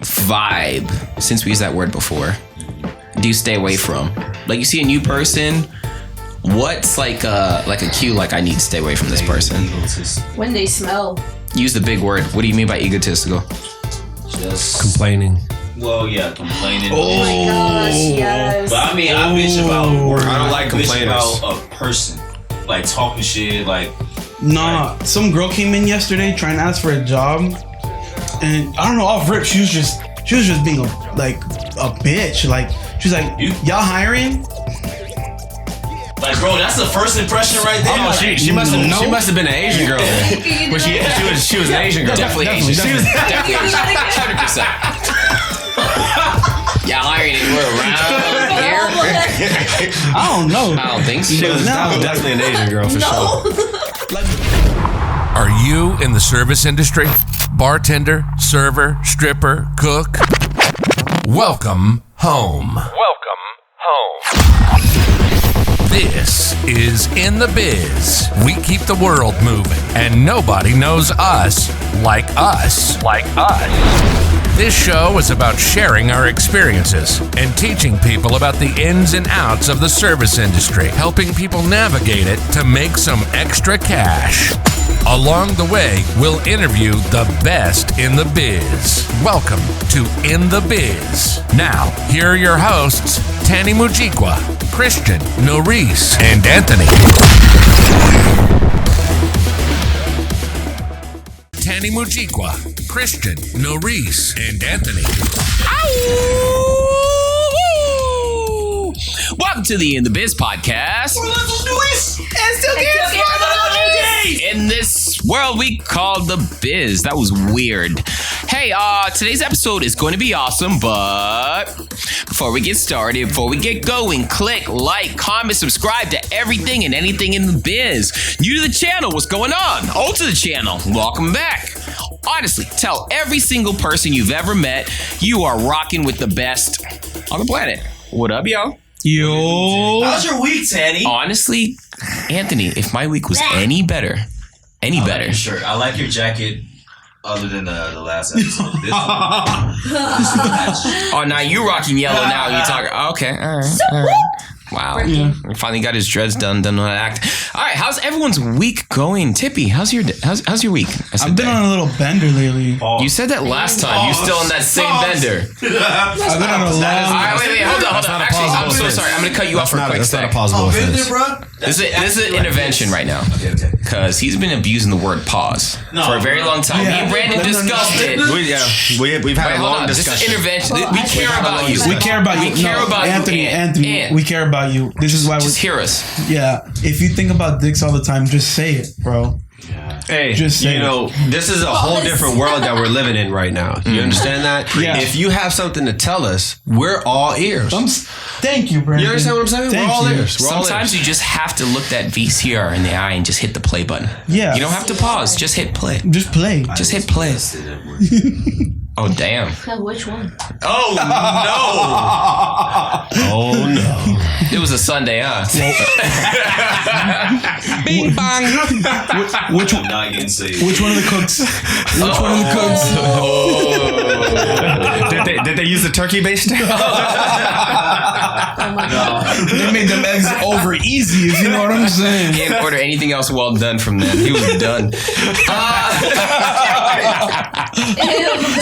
vibe, since we used that word before, do you stay away from? Like, you see a new person, what's like a cue, like, I need to stay away from this person? When they smell. Use the big word. What do you mean by egotistical? Just complaining. Well, yeah, complaining. Oh my gosh, yes. But I mean, I bitch about work. I don't like complainers. Bitch about a person. Like, talking shit, like... Nah, some girl came in yesterday trying to ask for a job. And I don't know, off rip, she was just being a bitch. Like, she's like, y'all hiring? Like, bro, that's the first impression right there. Oh, she must have been an Asian girl. But she was an Asian girl. Definitely Asian. She was definitely Asian. 100%. Y'all hiring anywhere around here? I don't know. I don't think so. That was definitely an Asian girl for sure. Are you in the service industry? Bartender, server, stripper, cook? Welcome home. Welcome home. This is In The Biz. We keep the world moving, and nobody knows us like us. This show is about sharing our experiences and teaching people about the ins and outs of the service industry, helping people navigate it to make some extra cash. Along the way, we'll interview the best in the biz. Welcome to In The Biz. Now, here are your hosts, Tany Mujikwa, Christian, Noris, and Anthony. Tany Mujikwa, Christian, Noris, and Anthony. Ow! Welcome to the In The Biz podcast. In this world we call the biz. That was weird. Hey, today's episode is going to be awesome, but before we get started, before we get going, click, like, comment, subscribe to everything and anything in the biz. New to the channel, what's going on? Old to the channel, welcome back. Honestly, tell every single person you've ever met you are rocking with the best on the planet. What up, y'all? Yo. How's your week, Tany? Honestly, Anthony, if my week was any better. I like your shirt. I like your jacket. Other than the last episode. This Oh, now you rocking yellow now. You talking? Okay, all right. Wow. Yeah. He finally got his dreads done know how to act. All right, how's everyone's week going? Tippy, how's your week? I've been on a little bender lately. You said that last time. You still on that same bender. I've been on a long... All right, wait, hold on. Actually, I'm so sorry. I'm going to cut you off for a quick That's not a sec. plausible offense. This is an intervention right now. Okay. Because he's been abusing the word pause for a very long time. Me and Brandon discussed it. We've had a long discussion. This is intervention. We care about you. We care about you. We care about you. Anthony, we care about you. This is why Just hear us. Yeah. If you think about dicks all the time, just say it, bro. Hey, Just say this is a whole different world that we're living in right now. You understand that? Yeah. If you have something to tell us, we're all ears. Thank you, Brandon. You understand what I'm saying? Thank we're all you. ears. Sometimes you just have to look that VCR in the eye and just hit the play button. Yeah. You don't have to pause. Just hit play. Just play. Just hit play. Oh, damn. Which one? Oh, no. Oh, no. It was a Sunday, huh? Bing bang. Which I'm not getting saved. Which one of the cooks? Which one of the cooks? Did they use the turkey baster? They made them eggs over easy, if you know what I'm saying. Can't order anything else well done from them. He was done.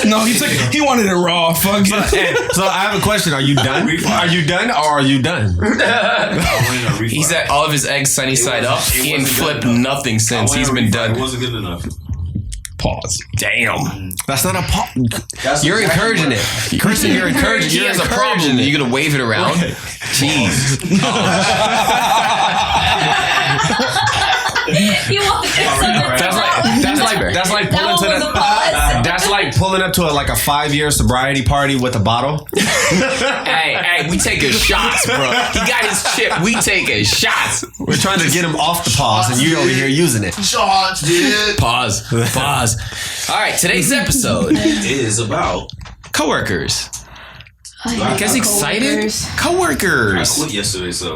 No, he wanted it raw. Fuck it. So I have a question. Are you done? Are you done or are you done? He's at all of his eggs sunny side up. He ain't flipped nothing since. He's been done. It wasn't good enough. Pause. Damn. That's not a pause. You're encouraging it. Christian, you're encouraging it. He has a problem. You're going to wave it around? Jeez. You want to get That's like pulling up to a 5-year sobriety party with a bottle. Hey, we taking shots, bro. He got his chip. We taking shots. We're trying to get him off the pause, and you over here using it. Shots, dude. Pause. All right, today's episode is about Coworkers. You guys excited? Coworkers. I quit yesterday, so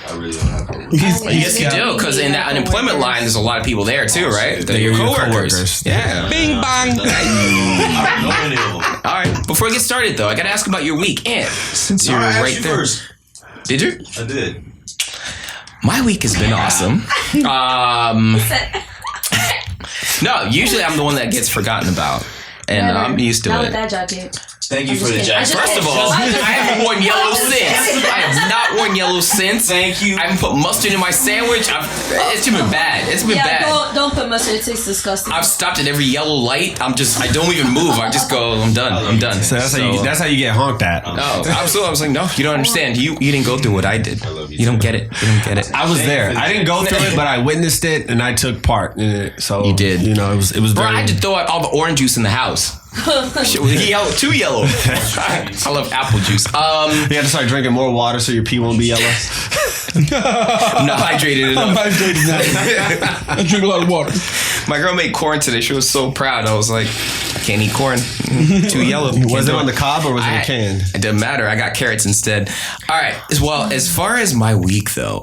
I really don't have coworkers. Yes, you do, because in that unemployment line, there's a lot of people there too, right? They're your coworkers. Yeah. Bing bang. All right. before we get started, though, I gotta ask about your week. And since you're right there, first. Did you? I did. My week has been awesome. No, usually I'm the one that gets forgotten about, and I'm used to Not it. with that jacket. Thank you for the jacket. First of all, I haven't worn yellow since. I have not worn yellow since. Thank you. I haven't put mustard in my sandwich. It's been bad. It's been bad. Don't put mustard. It tastes disgusting. I've stopped at every yellow light. I don't even move. I just go, I'm done. I'm done. So that's how you get honked at. No, absolutely. I was like, no, you don't understand. You didn't go through what I did. You don't get it. You don't get it. I was there. I didn't go through it, but I witnessed it and I took part in it. So You did. You know, it was Bro, very. I had to throw out all the orange juice in the house. Shit was yellow, too yellow. I love apple juice. You have to start drinking more water so your pee won't be yellow. I'm not hydrated enough. I drink a lot of water. My girl made corn today. She was so proud. I was like, I can't eat corn. Too yellow. Was it on the cob or was it a can? It doesn't matter. I got carrots instead. All right. Well, as far as my week though,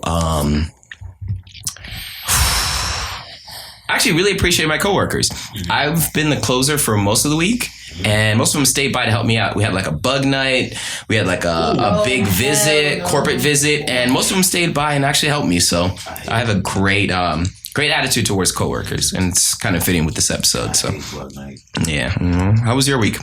I actually really appreciate my coworkers. I've been the closer for most of the week, and most of them stayed by to help me out. We had like a bug night, we had like a big visit, corporate visit, and most of them stayed by and actually helped me. So I have a great attitude towards coworkers, and it's kind of fitting with this episode. So yeah. How was your week?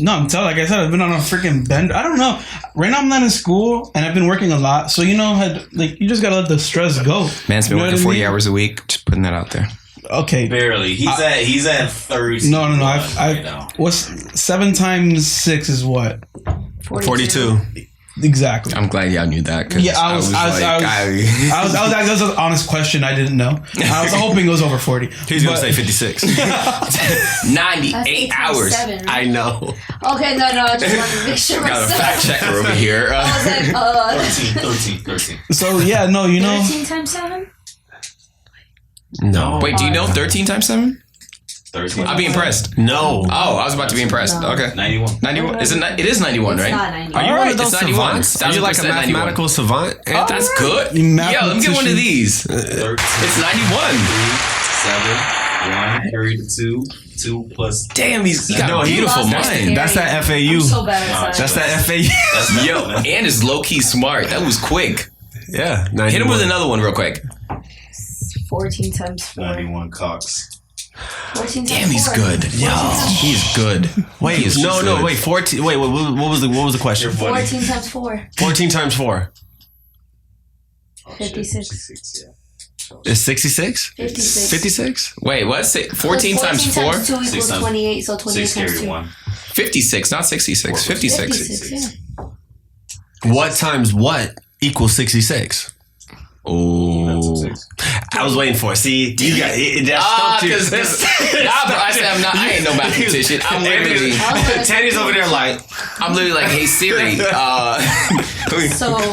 No, I'm telling. Like I said, I've been on a freaking bend. I don't know. Right now, I'm not in school, and I've been working a lot. So you know, you just gotta let the stress go. Man's been working 40 hours a week. Just putting that out there. Okay. Barely. He's at 30. No. What's 7 times 6 is what? 42. Exactly. I'm glad y'all knew that. Yeah, that was an honest question. I didn't know. I was hoping it was over 40. He's gonna say 56. 98 hours. 7, right? I know. Okay, no, I just wanted to make sure Got a myself. fact checker over here. I was like, 13. So yeah, no, you know. 13 times 7? No. Wait, do you know 13 times 7? 13. I'll be impressed. No. Oh, I was about to be impressed. No. Okay. 91. 91. It is 91, It's right? not 91. Are you one of those It's 91. savants? Are you like a 1000% 91. mathematical savant? Oh, that's good. You Yo, let me get one of mathematician. these. 13. It's 91. 7. 1. Carry the 2 plus. Damn, he got No, a he beautiful lost that. mind. That's that FAU. I'm so bad at That's science. that FAU. Yo, and is low key smart. That was quick. Yeah. Hit him with another one real quick. 14 times 4. 91 cocks. 14 times 4. Damn, he's good. Yo, he's good. Wait, He is no, good. wait. 14. Wait, what was the question? 14 times 4. 14 times 4 56. is 66. 56. 56. Wait, what's it? 14 times 4? 14 times 2 equals 6 times- 28, so 28 6 times carry 2. 1. 56, not 66. 56. 56, yeah. What times what equals 66? Oh. I was waiting for it. See, you got that Because I said I ain't no mathematician. I'm literally Tany's over there like, hey Siri, we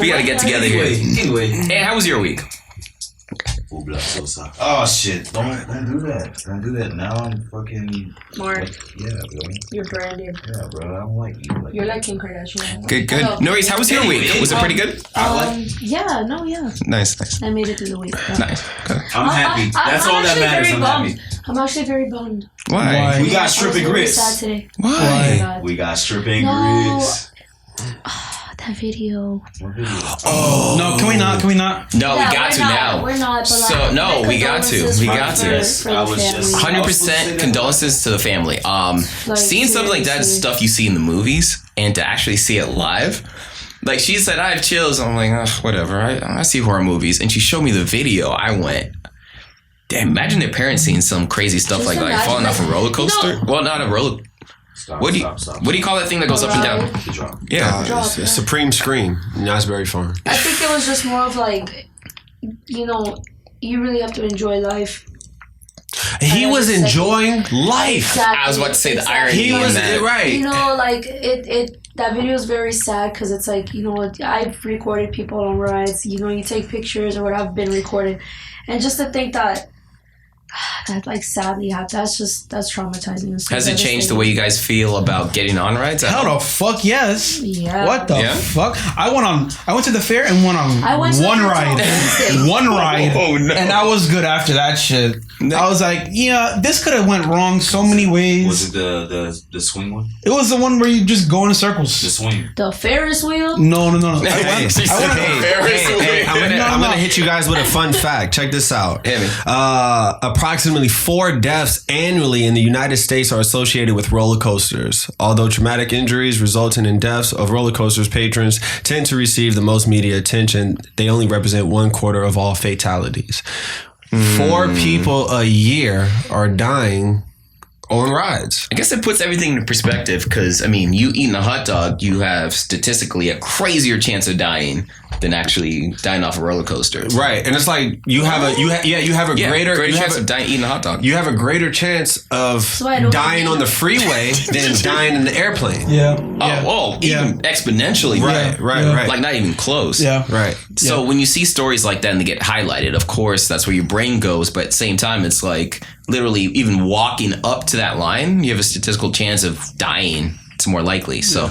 gotta get together here. Anyway. Hey, how was your week? Oh shit! Don't do that. Don't do that. Now I'm fucking. Mark, Yeah, bro. you're branded. Yeah, bro. I don't like you. You're like Kim Kardashian. Good. Hello. Noris, how was your week? Was it pretty good? Yeah. Nice. I made it through the week. Yeah. Nice. Good. I'm happy. That's all that matters. I'm happy. I'm actually very bummed. Why? We got I was stripping really grits. sad today. Why? Oh my God. We got stripping No. grits. That video. No, can we not? No, Yeah, we got to now. We're not. But So, like, no, like we got to. condolences We for- got to. for the I was just- family. 100% condolences to the family. Seeing something like that is seriously. stuff you see in the movies, and to actually see it live. Like she said, I have chills. I'm like, oh, whatever. I see horror movies, and she showed me the video. I went, damn! Imagine their parents seeing some crazy stuff Just like imagine, falling off a like, roller coaster. you know- Well, not a roller. Stop, What do you call that thing that goes up and down? The drop. Yeah. Drop, yeah. Supreme Screen, Raspberry Farm. I think it was just more of like, you really have to enjoy life. He was enjoying life. Exactly. I was about to say the irony He in was that. right. Like that video is very sad because it's like, I've recorded people on rides, you take pictures or what I've been recorded. And just to think that like sadly happened, that's traumatizing. It's Has it changed the way you guys feel about getting on rides? Hell the fuck yes. Yeah. What the Yeah? fuck? I went to the fair and went on I went to one the ride. fair on Wednesday. One ride. Oh, no. And I was good after that shit. I was like, yeah, this could have went wrong so many ways. Was it the swing one? It was the one where you just go in circles. The swing. The Ferris wheel? No. I'm gonna hit you guys with a fun fact. Check this out. Approximately 4 deaths annually in the United States are associated with roller coasters. Although traumatic injuries resulting in deaths of roller coasters patrons tend to receive the most media attention, they only represent 1/4 of all fatalities. 4 people a year are dying on rides. I guess it puts everything into perspective because, I mean, you eating a hot dog, you have statistically a crazier chance of dying than actually dying off a roller coaster. Right. And it's like you have a greater chance of dying eating a hot dog. You have a greater chance of dying on the freeway than dying in the airplane. Even exponentially. Right. Like not even close. Yeah. Right. So when you see stories like that and they get highlighted, of course, that's where your brain goes. But at the same time, it's like literally even walking up to that line, you have a statistical chance of dying. It's more likely. So,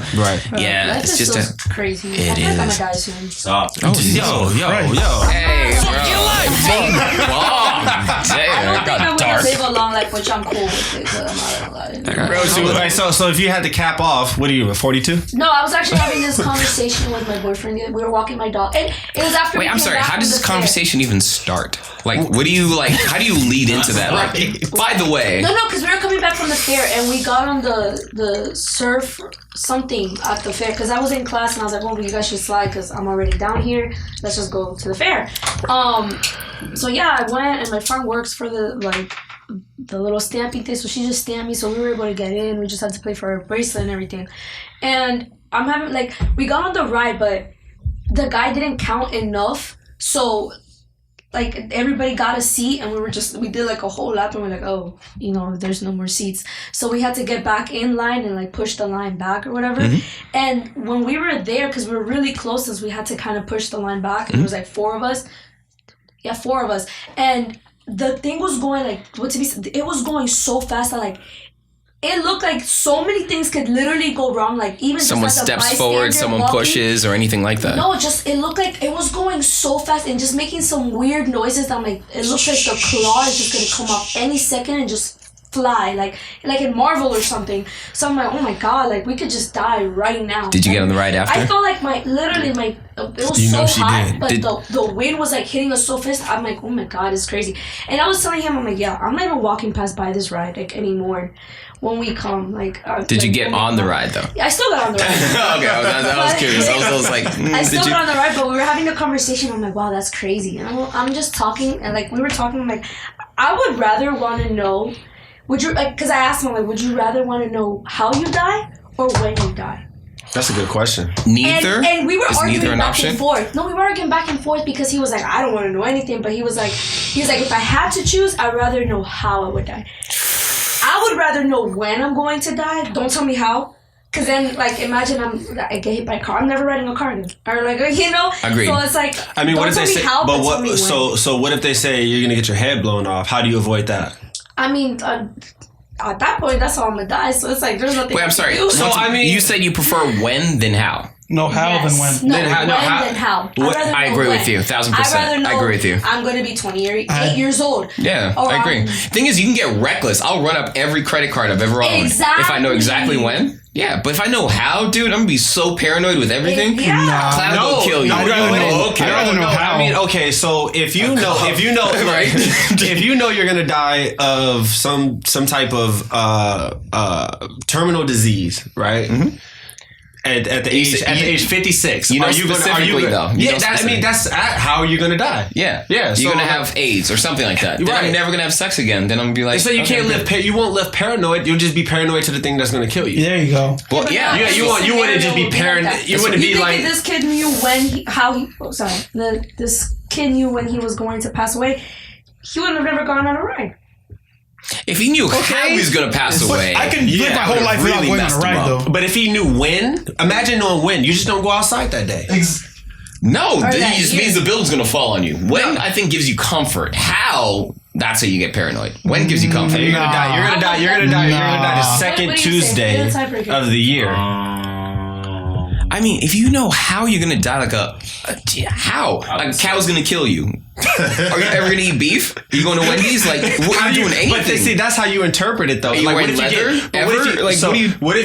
yeah, it's just crazy. It is. I'm gonna die soon. Stop. Yo. Hey, bro. I don't think I'm gonna live a long life, which I'm cool with it, but I'm not gonna lie. So if you had to cap off, what are you, 42? No, I was actually having this conversation with my boyfriend. We were walking my dog, and it was after. Wait, I'm sorry. How does this conversation even start? Like, what do you like? How do you lead into that? Like, by the way, no, because we were coming back from the fair, and we got on the surf something at the fair. Because I was in class, and I was like, "Well, you guys should slide because I'm already down here. Let's just go to the fair." So yeah, I went, and my friend works for the little stamping thing, so she just stamped me, so we were able to get in. We just had to pay for our bracelet and everything. And I'm having we got on the ride, but the guy didn't count enough, so everybody got a seat, and we did a whole lap, and we're like, oh, there's no more seats, so we had to get back in line and push the line back or whatever. And when we were there, because we were really close, we had to kind of push the line back, and it was 4 of us. Yeah, 4 of us. And the thing was going it was going so fast that it looked like so many things could literally go wrong. Even someone just steps forward, someone pushes, or anything like that. No, it looked like it was going so fast and just making some weird noises. I'm like, it looks like the claw is just gonna come off any second and just fly, like in Marvel or something. So I'm like, oh my god, we could just die right now. Did you get on the ride after? I felt like it was so hot, but the wind was hitting us so fast. I'm like, oh my god, it's crazy. And I was telling him, I'm like, yeah, I'm not even walking past by this ride anymore. When we come, did you get on the ride though? Yeah, I still got on the ride. Okay, I was curious. I was like, I still got on the ride, but we were having a conversation. I'm like, wow, that's crazy. And I'm just talking, and we were talking. I'm like, I would rather want to know. Would you because I asked him, would you rather want to know how you die or when you die? That's a good question. Neither. And we were arguing back option? and forth. No, we were arguing back and forth because he was like, I don't want to know anything, but he was like, if I had to choose, I'd rather know how I would die. I would rather know when I'm going to die. Don't tell me how. Because then, imagine I get hit by a car. I'm never riding a car again. Or, Agreed. So it's what if they say, how, but what, so what if they say you're going to get your head blown off? How do you avoid that? I mean, at that point, that's how I'm going to die. So it's there's nothing. Wait, I'm sorry. So, you said you prefer when than how. No, how yes. than when. No, then how. I agree with you, 1,000%. I agree with you. I'm going to be 28 years old. Yeah, I agree. Thing is, you can get reckless. I'll run up every credit card I've ever owned. Exactly. If I know exactly when. Yeah, but if I know how, dude, I'm gonna be so paranoid with everything. Cloud will kill you. I'd rather know how. I mean, okay, so if you know, right? If you know you're gonna die of some type of terminal disease, right? Mm-hmm. At the age 56, you know specifically though. That's how you're gonna die. Yeah. So you're gonna have AIDS or something like that. Then I'm never gonna have sex again. Then I'm gonna be like, so you can't live. You won't live paranoid. You'll just be paranoid to the thing that's gonna kill you. There you go. Well, you wouldn't just be paranoid. You wouldn't be like this kid knew this kid knew when he was going to pass away. He would have never gone on a ride. If he knew how he was going to pass away. I can live my whole life without going on a ride, though. But if he knew when, imagine knowing when. You just don't go outside that day. No, it just means the building's going to fall on you. When, I think, gives you comfort. How, that's how you get paranoid. When gives you comfort. You're going to die. You're going to die the second Tuesday of the year. I mean, if you know how you're gonna die, how? Like a cow's gonna kill you. Are you ever gonna eat beef? Are you going to Wendy's? Like, what are you doing? Anything? But see, that's how you interpret it, though. Are you like, wearing leather? What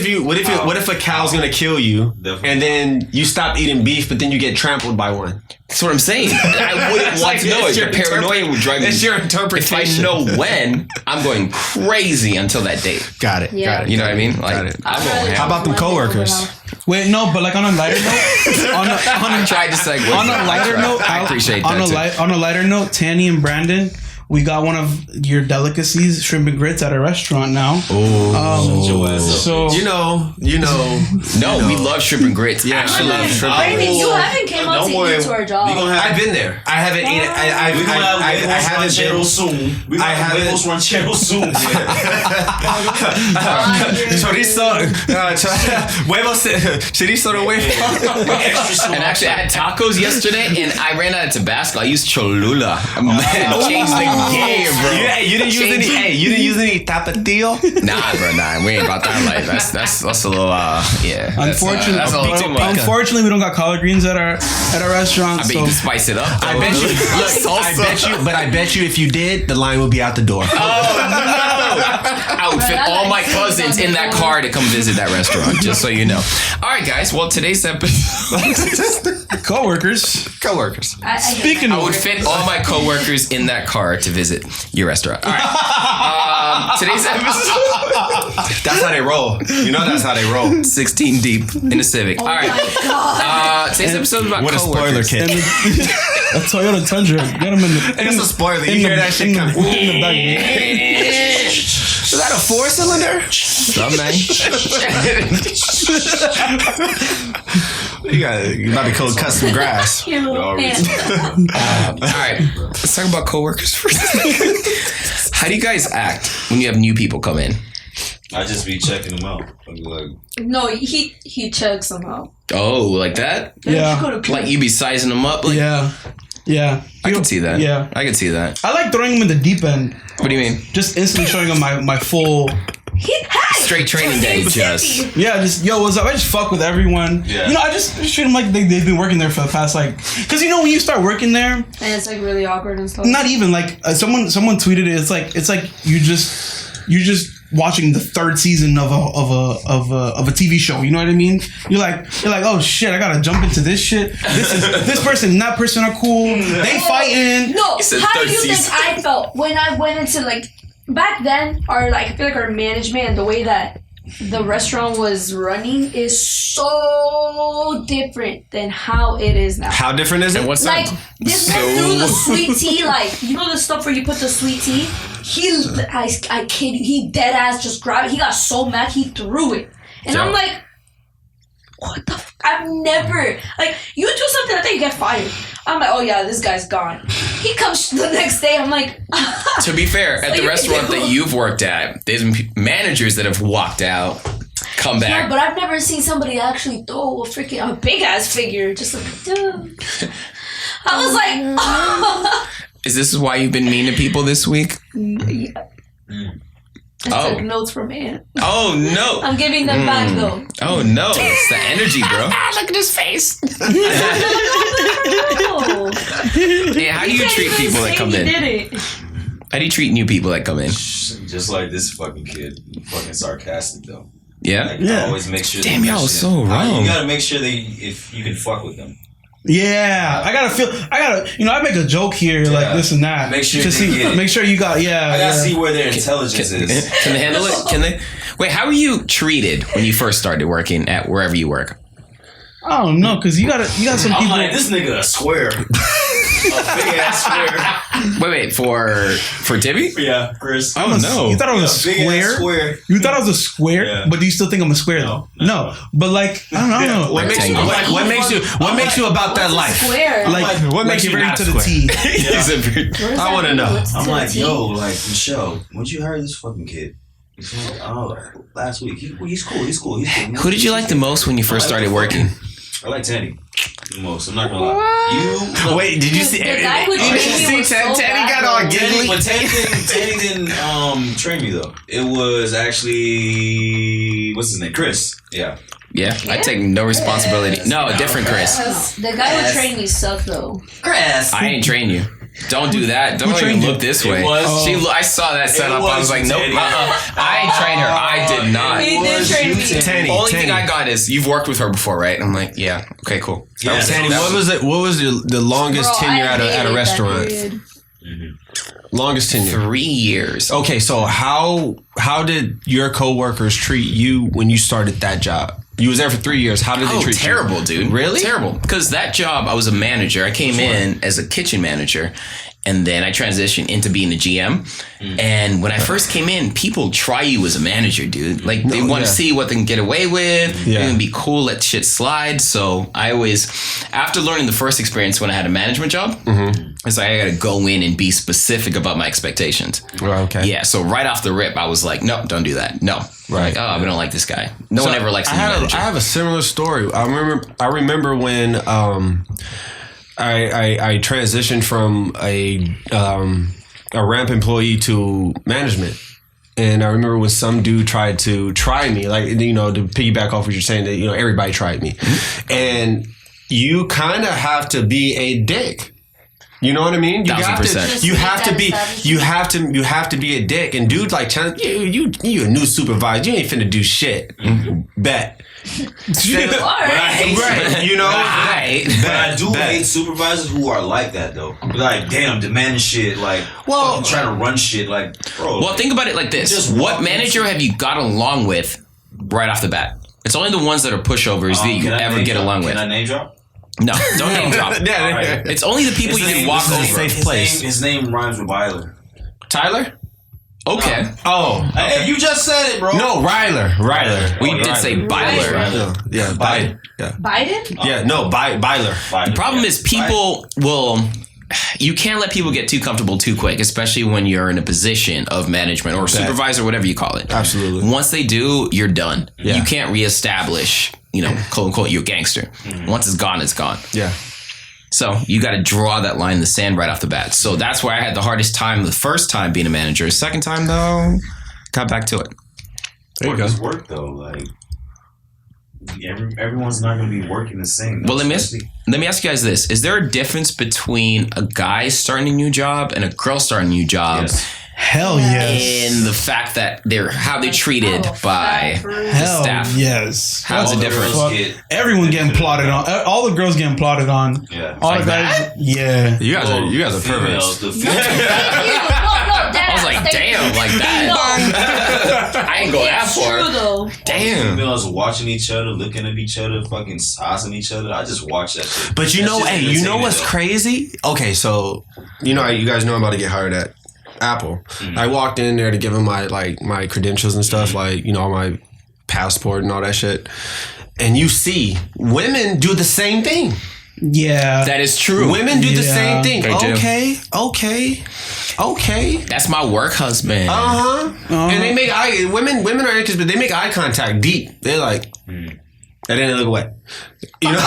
if a cow's gonna kill you, and then you stop eating beef, but then you get trampled by one? That's what I'm saying. I wouldn't want to know. Your paranoia would drive me. It's your interpretation. If I know when, I'm going crazy until that date. Got it. Yeah. Got it. You know what I mean? Like, Got it. how about them coworkers? Wait, no, but like on a lighter note, I tried to segue. on a lighter note, I appreciate that. On a lighter note, Tany and Brandon, we got one of your delicacies, shrimp and grits, at a restaurant now. So You know. No, we love shrimp and grits. Yeah, Actually, love shrimp. Brandon, you haven't came out to eat to our job. I've been there. I haven't eaten. I haven't been soon. We got huevos rancheros soon. Chorizo, huevos, chorizo de huevo. and actually, I had tacos yesterday, and I ran out of Tabasco. I used Cholula. Changed the game, bro. You didn't use any. Hey, you didn't use any tapatio. Nah, bro, nah. We ain't about that life. That's a little, yeah. unfortunately, that's a little too much. unfortunately, we don't got collard greens at our restaurant. I bet you can spice it up. Though. I bet you. Look, I bet you, if you did, the line would be out the door. Oh no! I would fit all my cousins in that car to come visit that restaurant. Just so you know. All right, guys. Well, today's episode. Coworkers. Speaking I of, would fit all my coworkers in that car to visit your restaurant. All right. Today's episode. That's how they roll. You know that's how they roll. 16 deep in a Civic. Oh all right. my God. Today's episode is about What a spoiler coworkers. kit. a Toyota Tundra. Get them in the. It's a spoiler. You hear that shit coming. In the back. Is that a 4-cylinder? Some man. You about to code custom grass. Your little pants. All right. Let's talk about coworkers first. How do you guys act when you have new people come in? I just be checking them out. Like, No, he checks somehow. Oh, like that? Yeah. Like you be sizing them up? Like, Yeah. I can see that. Yeah. I can see that. I like throwing them in the deep end. What do you mean? Just instantly showing them my full. Straight training day, just. Yeah, just yo, what's up? I just fuck with everyone. Yeah. You know, I just treat them like they've been working there for the past because you know when you start working there, And it's like really awkward and stuff. not even like someone tweeted it. It's like you're just watching the third season of a TV show. You know what I mean? You're like oh shit, I gotta jump into this shit. This person and that person are cool. They fighting. No, said how do third you think season. I felt when I went into like back then? I feel like our management and the way that the restaurant was running is so different than how it is now. How different is it? And what's Like that? this man threw the sweet tea, like you know the stuff where you put the sweet tea. I kid you, he dead ass just grabbed it. He got so mad he threw it, and I'm like, what the? I've never like you do something like that, you get fired. I'm like, oh yeah, this guy's gone. He comes the next day. I'm like, To be fair, at the restaurant that you've worked at, there's been managers that have walked out, come back. yeah, but I've never seen somebody actually throw a big ass figure. Just like, dude. I was like, Is this why you've been mean to people this week? yeah. I took notes from Ant. Oh no! I'm giving them back though. Oh no! It's the energy, bro. Look at his face. No. Hey, how do you treat people that come in? He did it. How do you treat new people that come in? just like this fucking kid. Fucking sarcastic though. Yeah. Like, I always make sure. Damn, y'all was so wrong. You gotta make sure if you can fuck with them. Yeah, I make a joke here, like this and that. Make sure to they get it. make sure you got, I gotta see where their intelligence is. Can they handle it? Can they? Wait, how were you treated when you first started working at wherever you work? I don't know, because you got some I'm people. like, this nigga a square. A big ass square. Wait, for Tibby? Yeah, Chris. Oh no! You thought I was a Big ass square? square. You thought I was a square? Yeah. But do you still think I'm a square though? No. But like, I don't know. What makes you about that life? Square. Like, what makes you very not to the square? T? I want to know. I'm like, yo, like Michelle, when'd you hire this fucking kid? He's like, oh, last week. He's cool. Who did you like the most when you first started working? I like Tany the most. I'm not gonna lie. Wait, did you see? The guy who trained me was so Tany got bad, all though. giggly. But Tany didn't train me though. It was actually what's his name? Chris. Yeah. Yeah, I take no responsibility. No, a different Chris. The guy who trained me sucked though. Chris. I ain't train you. Don't do that. Don't even look this way. I saw that setup. I was like, nope. I ain't trained her. I did not. He did train me. Only thing I got is you've worked with her before, right? I'm like, yeah. Okay, cool. Yeah, Tany, what was the longest tenure at a restaurant? Longest tenure? 3 years. Okay, so how did your coworkers treat you when you started that job? You was there for 3 years. How did they treat you? Terrible, dude. Really? Terrible. Because that job, I was a manager. I came in as a kitchen manager. And then I transitioned into being a GM. And when I first came in, people try you as a manager, dude. Like, they want to see what they can get away with. They're going to be cool, let shit slide. So I always, after learning the first experience when I had a management job, it's like I got to go in and be specific about my expectations. Okay. Yeah, so right off the rip, I was like, no, don't do that. No. Right. Like, oh, we don't like this guy. No one ever likes a manager. I have a similar story. I remember when I transitioned from a ramp employee to management. And I remember when some dude tried to try me, like, you know, to piggyback off what you're saying, that, you know, everybody tried me. And you kind of have to be a dick. You know what I mean? You have to be a dick. And dude, like, you a new supervisor. You ain't finna do shit. Bet. But I hate But I do hate supervisors who are like that though. Like, damn, demanding shit, like, trying to run shit, like, bro. Well, think about it like this: what manager have you got along with right off the bat? It's only the ones that are pushovers that you ever get along with. Can I name drop? No, don't name drop. Right. It's only the people you can walk over. Safe place. His name rhymes with Byler. Tyler? Okay. No. Oh, hey, you just said it, bro. No, Ryler. We did say Byler. Yeah, Biden. Yeah. Biden? Yeah, no, Byler. The problem is people will... You can't let people get too comfortable too quick, especially when you're in a position of management or supervisor, whatever you call it. Absolutely. Once they do, you're done. Yeah. You can't reestablish, you know, quote unquote, you're a gangster. Once it's gone, it's gone. Yeah. So you got to draw that line in the sand right off the bat. So that's why I had the hardest time the first time being a manager. Second time, though, got back to it. There you go. Work though, like everyone's not going to be working the same. Well, let me ask you guys this: is there a difference between a guy starting a new job and a girl starting a new job? Yes. Hell yes. In the fact that how they're treated by the staff. Yes. How's it different? Everyone getting plotted on. All the girls getting plotted on. Yeah. All like the guys. that? Yeah. You guys are perverts. I was like, damn, like that. I ain't go that far. Damn. Females watching each other, looking at each other, fucking saucing each other. I just watch that shit. But you know, you know what's crazy? Okay, so you guys know I'm about to get hired at Apple. I walked in there to give them my credentials and stuff, like, you know, my passport and all that shit. And you see, women do the same thing. Yeah, that is true. Women do the same thing. Okay. That's my work husband. And they make women are interested, but they make eye contact deep. They're like, and then they look away. You know?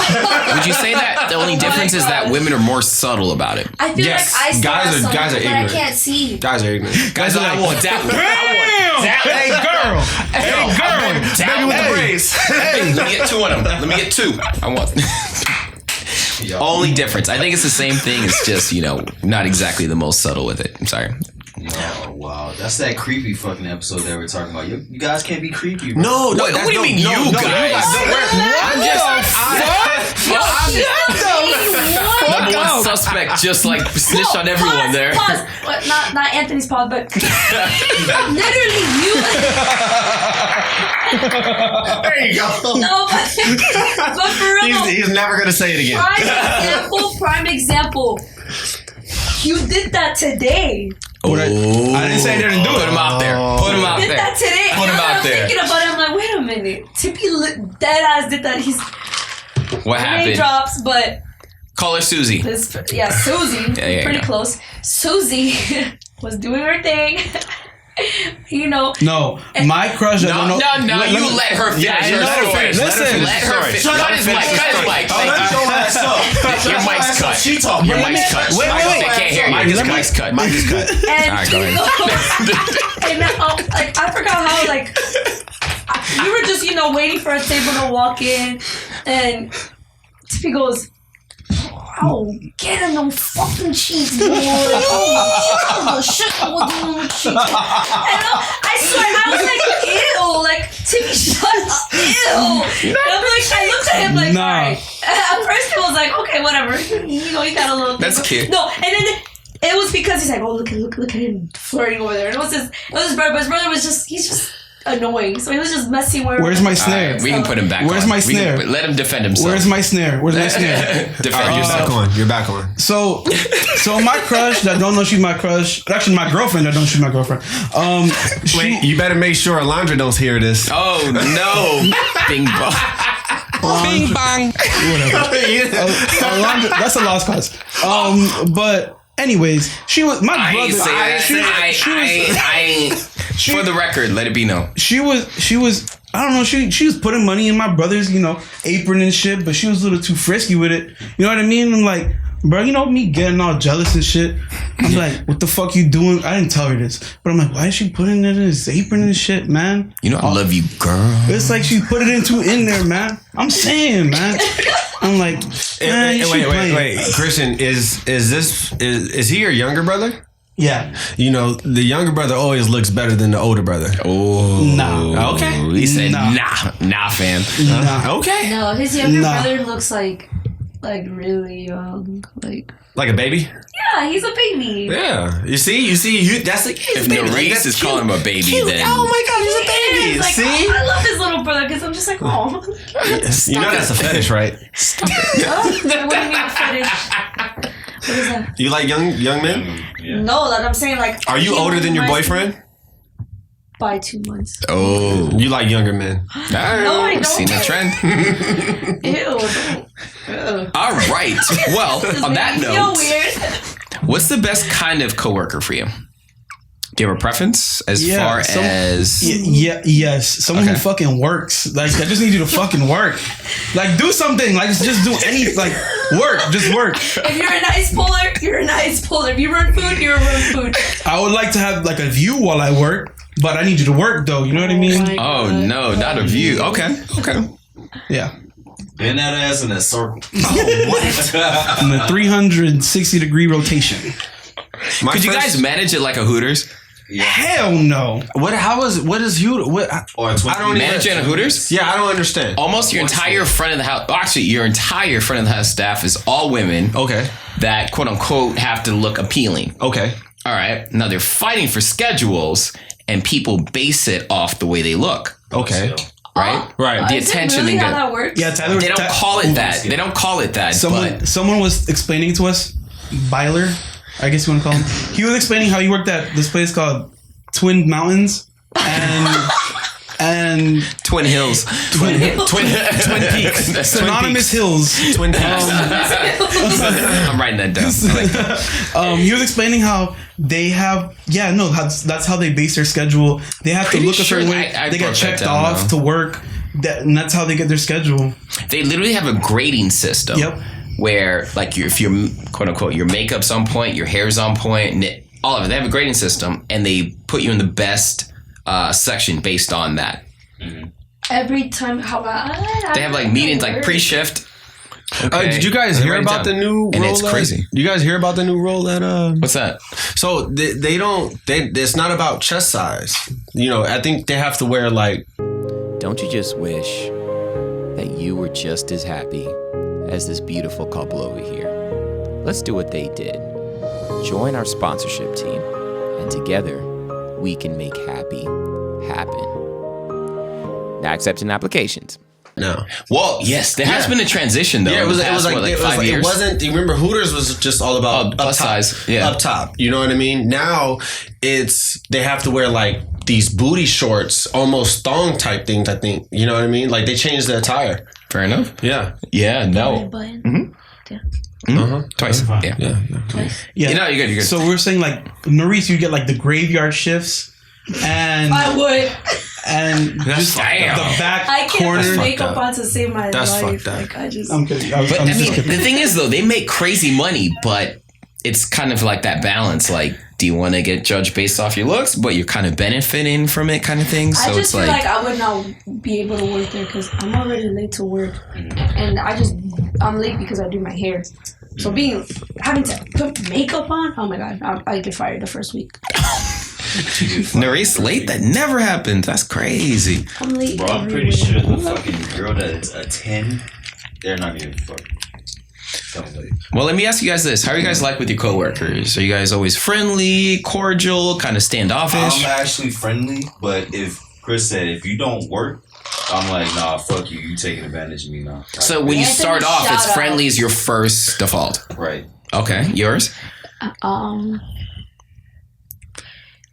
Would you say that the only difference is that women are more subtle about it? I feel like I saw guys are that ignorant. I can't see. Guys are ignorant. Guys are like, I want that. Hey girl. Baby with the braids. Hey, let me get 2 of them. Let me get 2. I want. Only difference. I think it's the same thing. It's just, you know, not exactly the most subtle with it. I'm sorry. Oh, wow. That's that creepy fucking episode that we're talking about. You guys can't be creepy, bro. No, what do you mean you guys? Number one suspect just like snitched on everyone there. Pause. Not Anthony's pause, but literally you. There you go. No, but for real. He's never going to say it again. Prime example. You did that today. I didn't say I didn't do it. Put him out there. Put him out there. Did that today. Put him out there. I'm thinking about it. I'm like, wait a minute. Tippy dead ass did that. He's what happened? name drops, but call her Susie. Susie. Yeah, pretty close. Susie was doing her thing. You know. No, my crush. No, you let her finish her story. Let her finish. Cut his mic. Your mic's cut. She talking. Your mic's cut. Wait. They can't hear you. Your mic's cut. Mike is cut. And all right, go ahead. and I forgot how we were just, waiting for a table to walk in, and Tiffy goes, "Oh, get him no fucking cheese, boy. Oh, shit, what do you cheese?" And I swear, I was like, ew, like, Tiffy, shut up, ew. And I'm like, I looked at him like, all right. At first, it was like, okay, whatever. He got a little. That's cute. No, and then it was because he's like, oh, look at him flirting over there. And it was his brother, but his brother was he's just annoying. So he was just messing with. Where's my snare? We can put him back. Where's on. my snare? Let him defend himself. Where's my snare? Defend You're yourself. back on. You're back on. So my crush that don't know she's my crush. Actually, my girlfriend that don't know she's my girlfriend. Wait, you better make sure Alondra don't hear this. Oh no! Bing bong. Bing bang. Whatever. Alondra, that's a lost cause. But anyways, she was my brother. For the record, let it be known. She was. I don't know. She was putting money in my brother's, apron and shit, but she was a little too frisky with it. You know what I mean? I'm like, bro, me getting all jealous and shit. I'm like, what the fuck you doing? I didn't tell her this, but I'm like, why is she putting it in his apron and shit, man? I love you, girl. It's like she put it in there, man. I'm saying, man. I'm like, man, wait. Christian, is he your younger brother? Yeah. The younger brother always looks better than the older brother. Oh. Nah. Okay. He said, nah, fam. Nah. Okay. No, his younger brother looks like really young, like a baby. Yeah, he's a baby. Yeah. You see. That's like if Noris is calling him a baby, then oh my god, he's a baby. Like, See, I love his little brother because I'm just like, oh. you know that's a fetish, right? Huh? What do you mean a fetish? What is that? You like young men? Yeah. No, like I'm saying, like. Are you older than your boyfriend? By 2 months. Oh, you like younger men? No, I don't. Seen the trend. Ew. All right. Well, on that note, Weird. what's the best kind of coworker for you? Do you have a preference as far as? Yes. Someone who fucking works. Like, I just need you to fucking work. Like, do something. Like, just do work. Just work. If you're an ice puller, you're an ice puller. If you run food, you're a run food. I would like to have like a view while I work, but I need you to work though. You know what I mean? Oh no, not a view. Okay. Yeah. Bend that ass in a circle. Oh, what? In a 360-degree rotation. Could you guys manage it like a Hooters? Yeah. Hell no. What is Hooters? Or I don't manage it at Hooters? Yeah, I don't understand. Almost your entire front of the house. Actually, your entire front of the house staff is all women. Okay. That quote unquote have to look appealing. Okay. All right. Now they're fighting for schedules, and people base it off the way they look. Okay. Right. The Is attention. it really and how that works? Yeah, Tyler. they don't call it that. They don't call it that. Someone was explaining to us, Byler, I guess you want to call him. He was explaining how he worked at this place called Twin Mountains and Twin Hills. Twin Peaks. Synonymous hills. Twin Peaks. I'm writing that down. I like that. He was explaining how they have, that's how they base their schedule. They have to look a certain way. They get checked off to work. And that's how they get their schedule. They literally have a grading system. Yep. Where, like, if you're quote unquote, your makeup's on point, your hair's on point, and all of it. They have a grading system, and they put you in the best section based on that. Mm-hmm. Every time, they have like meetings, like pre-shift. Okay. Did you guys hear about the new role? And it's crazy. You guys hear about the new role at What's that? So they don't. It's not about chest size. I think they have to wear like. Don't you just wish that you were just as happy as this beautiful couple over here? Let's do what they did. Join our sponsorship team, and together we can make happy happen. Now accepting applications. No. Well, yes, there has been a transition though. Yeah, it was like 5 years. It wasn't. You remember Hooters was just all about plus size. Yeah, up top. You know what I mean? Now they have to wear like these booty shorts, almost thong type things. I think you know what I mean. Like they changed the attire. Fair enough. Yeah. Yeah. No. Twice. Yeah. Yeah. You're good. So we're saying like Noris, you get like the graveyard shifts, and I would. And just the back I can't corner. put makeup on to save my That's life. fucked up. Like I just. I'm kidding. But I mean, the thing is though, they make crazy money, but it's kind of like that balance. Like do you want to get judged based off your looks, but you're kind of benefiting from it kind of thing? So I just it's feel like I would not be able to work there because I'm already late to work. And I'm late because I do my hair. So having to put makeup on, oh my God, I get fired the first week. Noris late? That never happened. That's crazy. I'm late. Bro, I'm pretty sure the fucking girl that's a 10, they're not even fucking. Well, let me ask you guys this. How are you guys like with your coworkers? Are you guys always friendly, cordial, kind of standoffish? I'm actually friendly, but if Chris said, if you don't work, I'm like, nah, fuck you. You taking advantage of me now. So when you start off, it's friendly is your first default. Right. Okay. Yours?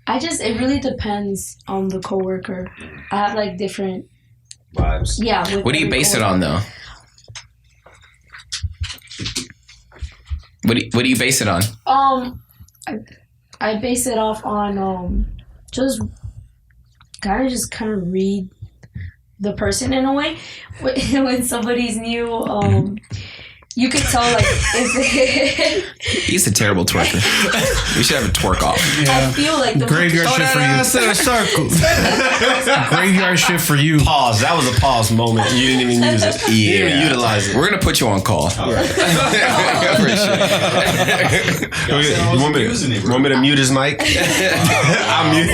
It really depends on the coworker. I have like different vibes. Yeah. What do you base it on though? What do you base it on? I base it off on just kind of read the person in a way. When somebody's new, you could tell like if he's a terrible twerker. We should have a twerk off. Yeah. I feel like the graveyard shift for you. In a circle. Graveyard shift for you. Pause. That was a pause moment. You didn't even use it. Yeah. You didn't even utilize it. We're gonna put you on call. You want me to mute his mic? I'll mute.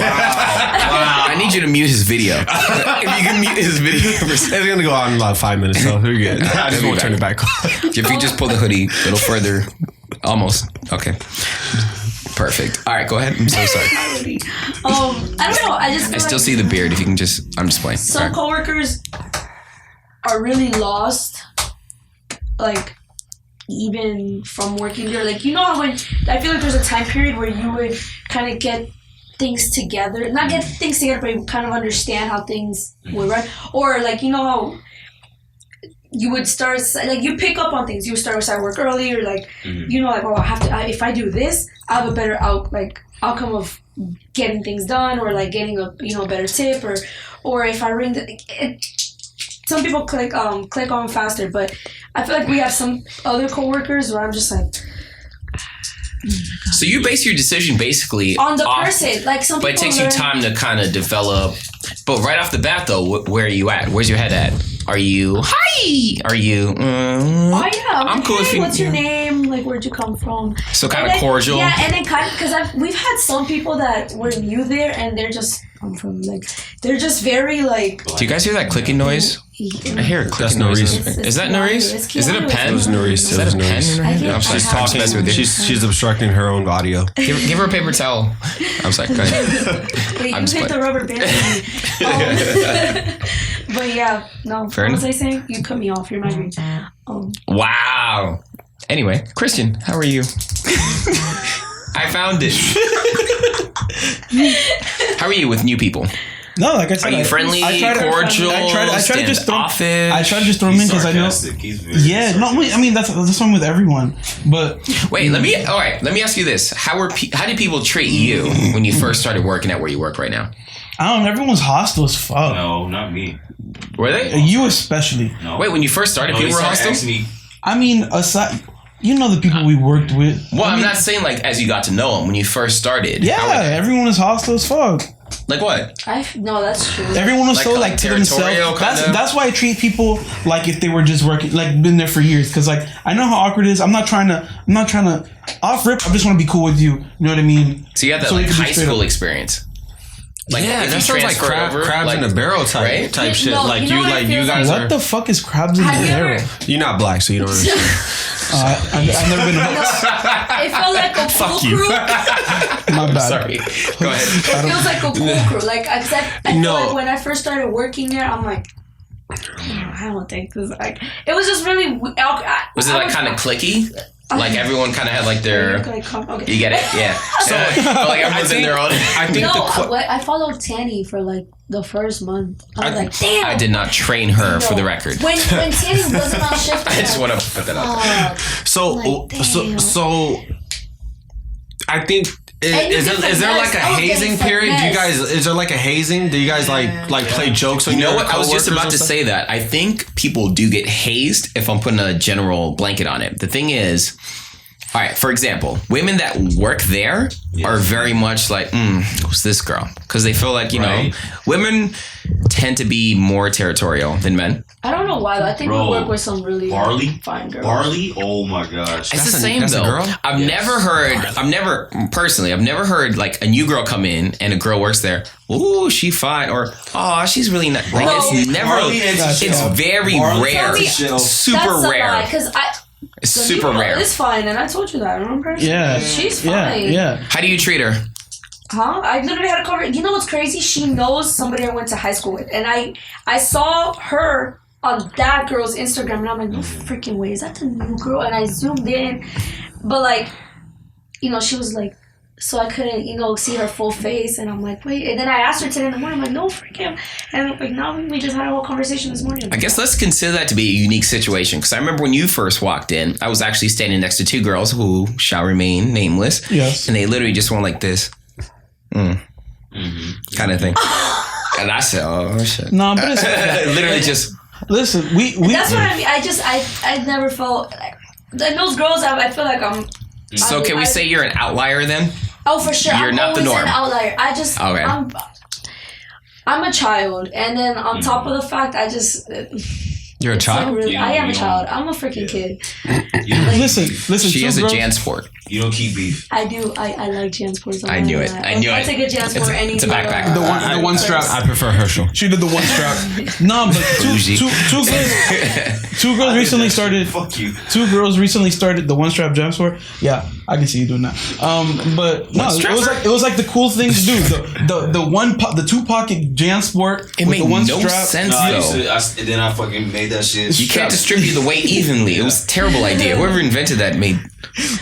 I need you to mute his video. If you can mute his video, it's gonna go on in about 5 minutes, so we're good. I just won't turn it back on. If you just pull the hoodie a little further, almost. Okay. Perfect. All right, go ahead. I'm so sorry. I don't know. I still see the beard. If you can just, I'm just playing. Some coworkers are really lost, like even from working there. Like, you know how when I feel like there's a time period where you would kind of get things together, not get things together, but you kind of understand how things would run, or like, you know how you would start, like, you pick up on things. You start work early, or like, you know, like, oh, if I do this, I have a better outcome of getting things done, or like getting a better tip, or if I ring some people click on faster, but I feel like we have some other coworkers where I'm just like. So you base your decision basically on the person, like some people. But it takes you time to kind of develop. But right off the bat, though, where are you at? Where's your head at? Are you hi? Are you? Oh yeah, I'm cool. Hey, what's your name? Like, where'd you come from? So kind of cordial. Yeah, and then kind of because we've had some people that were new there, and they're just they're just very like. Do you guys hear that clicking noise? I hear a clicking noise. Is that Noris? Is it a pen? It was Noris. Is that a pen? Yeah, she's talking. She's obstructing her own audio. Give her a paper towel. I'm sorry. Go ahead. Wait, you hit the rubber band. But yeah, no. Fair what was I saying? You cut me off. You're my green. Wow. Anyway, Christian, how are you? I found it. How are you with new people? No, like I said, are you friendly, cordial? I try to just throw. I try to just throw them in because I know. Yeah, no, I mean that's one with everyone. But wait, let me ask you this: how did people treat you when you first started working at where you work right now? I don't know. Everyone's hostile as fuck. No, not me. Were they? You especially. No. Wait, when you first started, people were hostile? I mean, aside, you know the people we worked with. Well, I'm not saying like as you got to know them when you first started. Yeah, everyone is hostile as fuck. Like what? No, that's true. Everyone was so like to themselves. That's why I treat people like if they were just working, like been there for years. Because like I know how awkward it is. I'm not trying to off rip. I just want to be cool with you. You know what I mean? So you had that like high school experience. Like, yeah, that sounds like crabs in a barrel type shit. No, like you guys what the fuck is crabs in a barrel? You're not black, so you don't understand. I've never been. It felt like a cool crew. My bad. Sorry. Go ahead. It feels like a cool crew. Like I feel like when I first started working there, I'm like, I don't think this. Like, it was just really. Was it like kind of cliquey? Like everyone kind of had like their. Okay. You get it? Yeah. So like everyone's in their own. I think I followed Tany for like the first month. I was like, damn. I did not train her for the record. When Tany wasn't on shift, I just want to put that out. So I think. Is there like a hazing period? Do you guys? Is there like a hazing? Do you guys like play jokes on your coworkers? I was just about to say that. I think people do get hazed if I'm putting a general blanket on it. The thing is, All right, for example, women that work there are very much like, who's this girl? Because they feel like, you know, women tend to be more territorial than men. I don't know why, though. I think we work with some really fine girls. Barley? Oh my gosh. It's the same though. I've never heard like a new girl come in and a girl works there. Ooh, she fine. Or, oh, she's really nice. Like, it's never, it's very rare. Super rare. Because it's super rare. It's fine, and I told you that, remember? Yeah. She's fine. Yeah. How do you treat her? Huh? I literally had a conversation. You know what's crazy? She knows somebody I went to high school with. And I saw her on that girl's Instagram, and I'm like, no freaking way. Is that the new girl? And I zoomed in. But, like, you know, she was like, so I couldn't, you know, see her full face. And I'm like, wait. And then I asked her today in the morning. I'm like, no, freaking. And I'm like, no, we just had a whole conversation this morning. I guess let's consider that to be a unique situation. Because I remember when you first walked in, I was actually standing next to two girls who shall remain nameless. Yes. And they literally just went like this. Kind of thing. And I said, oh, shit. No, but it's literally just. Listen, we that's what I mean. I never felt. And those girls, I feel like I'm. So can we say you're an outlier then? Oh, for sure. You're not the norm. An outlier. I'm a child, and then on top of the fact, You're a child? I am a child. I'm a freaking kid. Listen. She has a Jansport. You don't keep beef. I do. I like Jansports. I knew it. I take a Jansport any It's a backpack. The one strap. I prefer Herschel. She did the one strap. No, but two girls recently started. Fuck you. Two girls recently started the one strap Jansport. Yeah, I can see you doing that. But no, it was like the cool thing to do. The 2-pocket Jansport. It made the one no strap. sense though. Then I fucking made that shit. You can't distribute the weight evenly. It was a terrible idea. Whoever invented that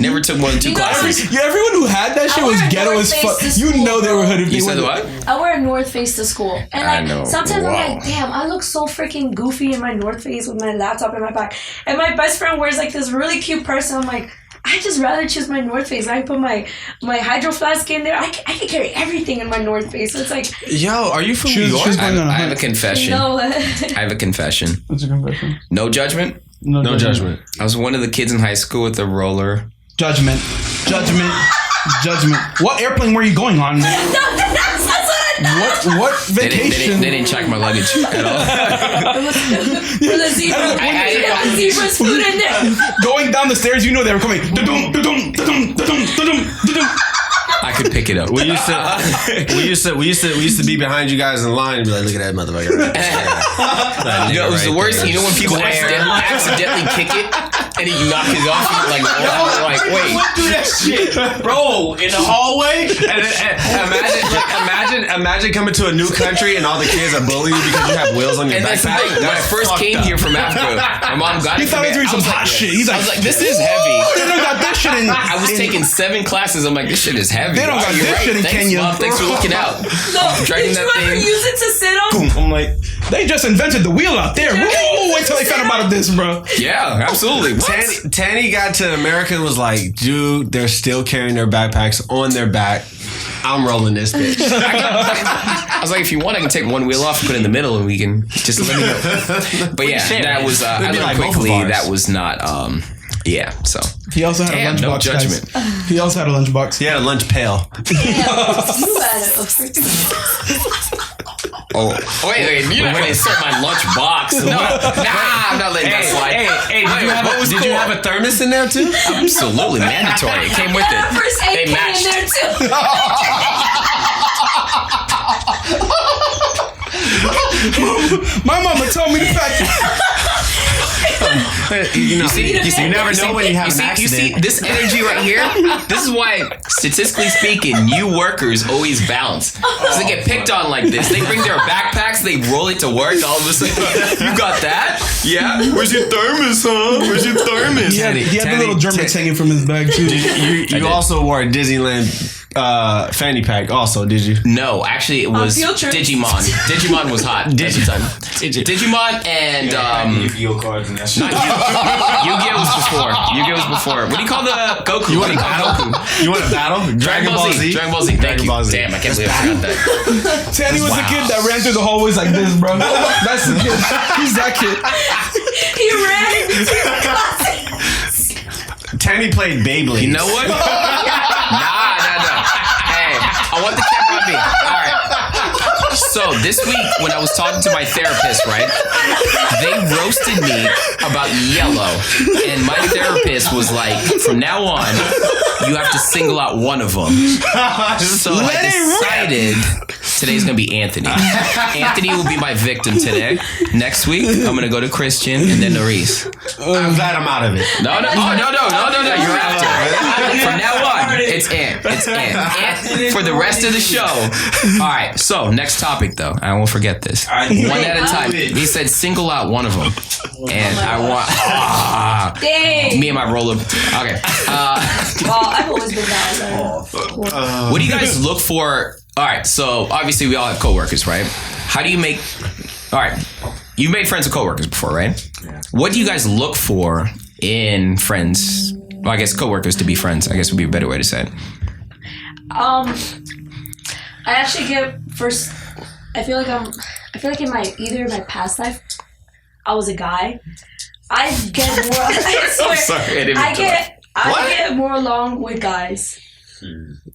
never took more than 2 classes. Everyone who had that shit was ghetto as fuck. You know they were hood if You they said were. what? I wear a North Face to school, and I know. sometimes I'm Wow. like, damn, I look so freaking goofy in my North Face with my laptop in my back, and my best friend wears like this really cute purse. And I'm like, I just rather choose my North Face. I put my hydro flask in there. I can carry everything in my North Face. So it's like, Yo, are you from New York? She's going on a I have a hunt. confession. no. I have a confession. What's your confession? No judgment. No judgment. I was one of the kids in high school with a roller. Judgment. What airplane were you going on? That's what What vacation? They didn't check my luggage at all. For the zebra. Zebra's food in there. Going down the stairs, you know they were coming. I could pick it up. We used to be behind you guys in line and be like, look at that motherfucker. You know, it was the worst. You know when people accidentally kick it and you knock it off, and you're like, wait. What do that shit, bro? In the hallway? Imagine coming to a new country and all the kids are bullying you because you have wheels on your And that's the backpack. thing. When I first came here from Africa, my mom got He it. thought it was some hot shit. He's I like, was like, this is heavy. they don't got this shit in. I was taking 7 classes. I'm like, this shit is heavy. They don't got You're this shit in Thanks, Kenya. Mom. Thanks for looking out. No, Dragging did you that ever thing. use it to sit on? I'm like, they just invented the wheel out there. Whoa, wait till they found out about this, bro. Yeah, absolutely. What? Tany got to America and was like, dude, they're still carrying their backpacks on their back. I'm rolling this bitch. I was like, if you want, I can take one wheel off, put it in the middle, and we can just let me know. But yeah, that was. I learned like both of quickly ours. that was not. Yeah, so He also had damn, a lunchbox. no Guys. judgment. He also had a lunchbox. He had a lunch pail. You had it. Oh, wait, you're not gonna insert my lunch box. No, I'm not letting that slide. Hey, did you have a thermos in there too? Absolutely mandatory. It came with it. First aid They kit matched. in there too. My mama told me the fact. You never know when you have an accident. You see, this energy right here, this is why, statistically speaking, new workers always bounce. Because they get picked on like this. They bring their backpacks, they roll it to work, all of a sudden, you got that? Yeah? Where's your thermos, huh? Where's your thermos? He had the little Germans hanging from his bag too. You also wore a Disneyland fanny pack also, did you? No, actually it was field trips. Digimon. Digimon was hot at the time. Digimon and Yu-Gi-Oh cards and that shit. Yu-Gi-Oh was before. Yu-Gi-Oh was before. What do you call the Goku? You want a battle? You want a battle? Dragon Ball Z. Dragon Ball Z. Thank Dragon you. Ball Z. Damn, I can't believe I forgot that. Tany was the kid that ran through the hallways like this, bro. That's the kid. He's that kid. He ran. Tany played Beyblade. You know what? Nah. Hey, I want the camera on me. All right. So this week, when I was talking to my therapist, right, they roasted me about yellow, and my therapist was like, "From now on, you have to single out one of them." So I decided today's gonna be Anthony. Anthony will be my victim today. Next week, I'm gonna go to Christian and then Noris. I'm glad I'm out of it. No. You're after. From now on, it's Ant. Ant for the rest of the show. All right. So next topic, though. I won't forget this. One at a time. He said single out one of them, and I want me and my roller. Okay. Well, I've always been that. What do you guys look for? All right. So obviously we all have coworkers, right? How do you make? All right. You've made friends with coworkers before, right? Yeah. What do you guys look for in friends? Well, I guess coworkers to be friends, I guess would be a better way to say it. I actually get first. I feel like in my past life, I was a guy. I get more. I swear, sorry, I get more along with guys,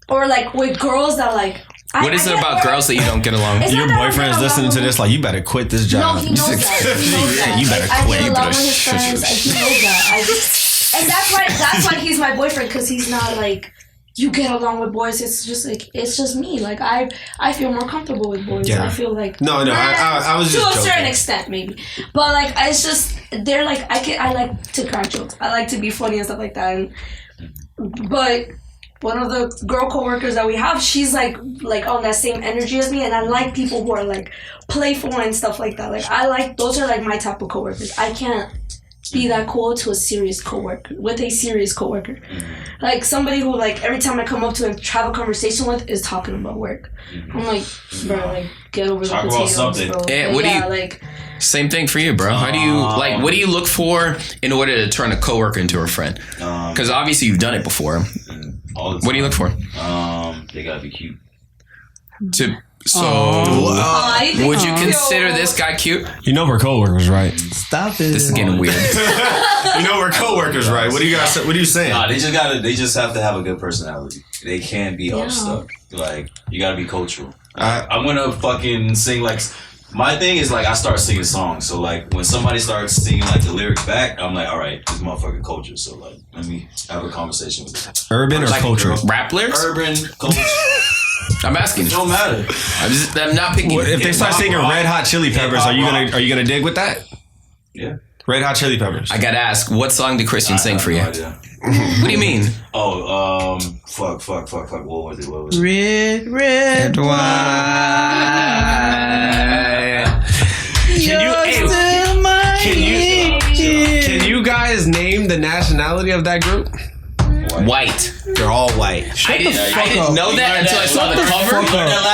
or like with girls that like. What is it about girls that you don't get along with? Your boyfriend's listening to this like, you better quit this job. No, he knows that. You better quit. I get along with his friends. He knows that. And that's why he's my boyfriend, because he's not like, you get along with boys. It's just me. Like I feel more comfortable with boys. Yeah. I feel like no. I was just to a joking. certain extent maybe, but like it's just they're like I like to crack jokes. I like to be funny and stuff like that. But one of the girl coworkers that we have, she's like on that same energy as me, and I like people who are like playful and stuff like that. Like those are like my type of coworkers. I can't be that cool to a serious coworker. Like somebody who like every time I come up to and have a conversation with is talking about work. I'm like, bro, like get over talk the potatoes, about something. bro. And what do you like? Same thing for you, bro. How do you like? What do you look for in order to turn a coworker into a friend? Because obviously you've done it before. What do you look for? They gotta be cute. Would you consider this guy cute? You know we're coworkers, right? Stop it. This is getting weird. You know we're coworkers, right? What are you saying? Nah, they just have to have a good personality. They can't be all stuck. Like, you gotta be cultural. I'm gonna fucking sing like. My thing is like I start singing songs, so like when somebody starts singing like the lyrics back, I'm like, all right, this motherfucking culture. So like, let me have a conversation with them. Urban or like cultural? Rap lyrics? Urban, culture. I'm asking. It don't matter. I'm not picking. If they start singing Red Hot Chili Peppers, are you gonna dig with that? Yeah. Red Hot Chili Peppers. I gotta ask, what song did Christian sing for you? No idea. What do you mean? Fuck. What was it? Red wine. Can you guys name the nationality of that group? White. They're all white. I didn't know that until I saw the cover.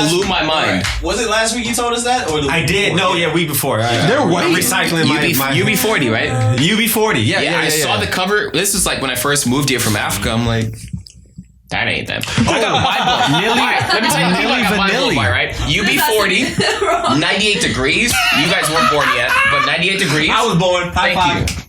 Blew my mind. Was it last week you told us that? Or I did. No, yeah, week before. They're white. I'm recycling my UB40, right? UB40. Yeah. I saw the cover. This is like when I first moved here from Africa. I'm like, that ain't them. I got mind blown. Let me tell you, I got mind blown by, right? UB40, 98 degrees. You guys weren't born yet, but 98 degrees. I was born. Thank you.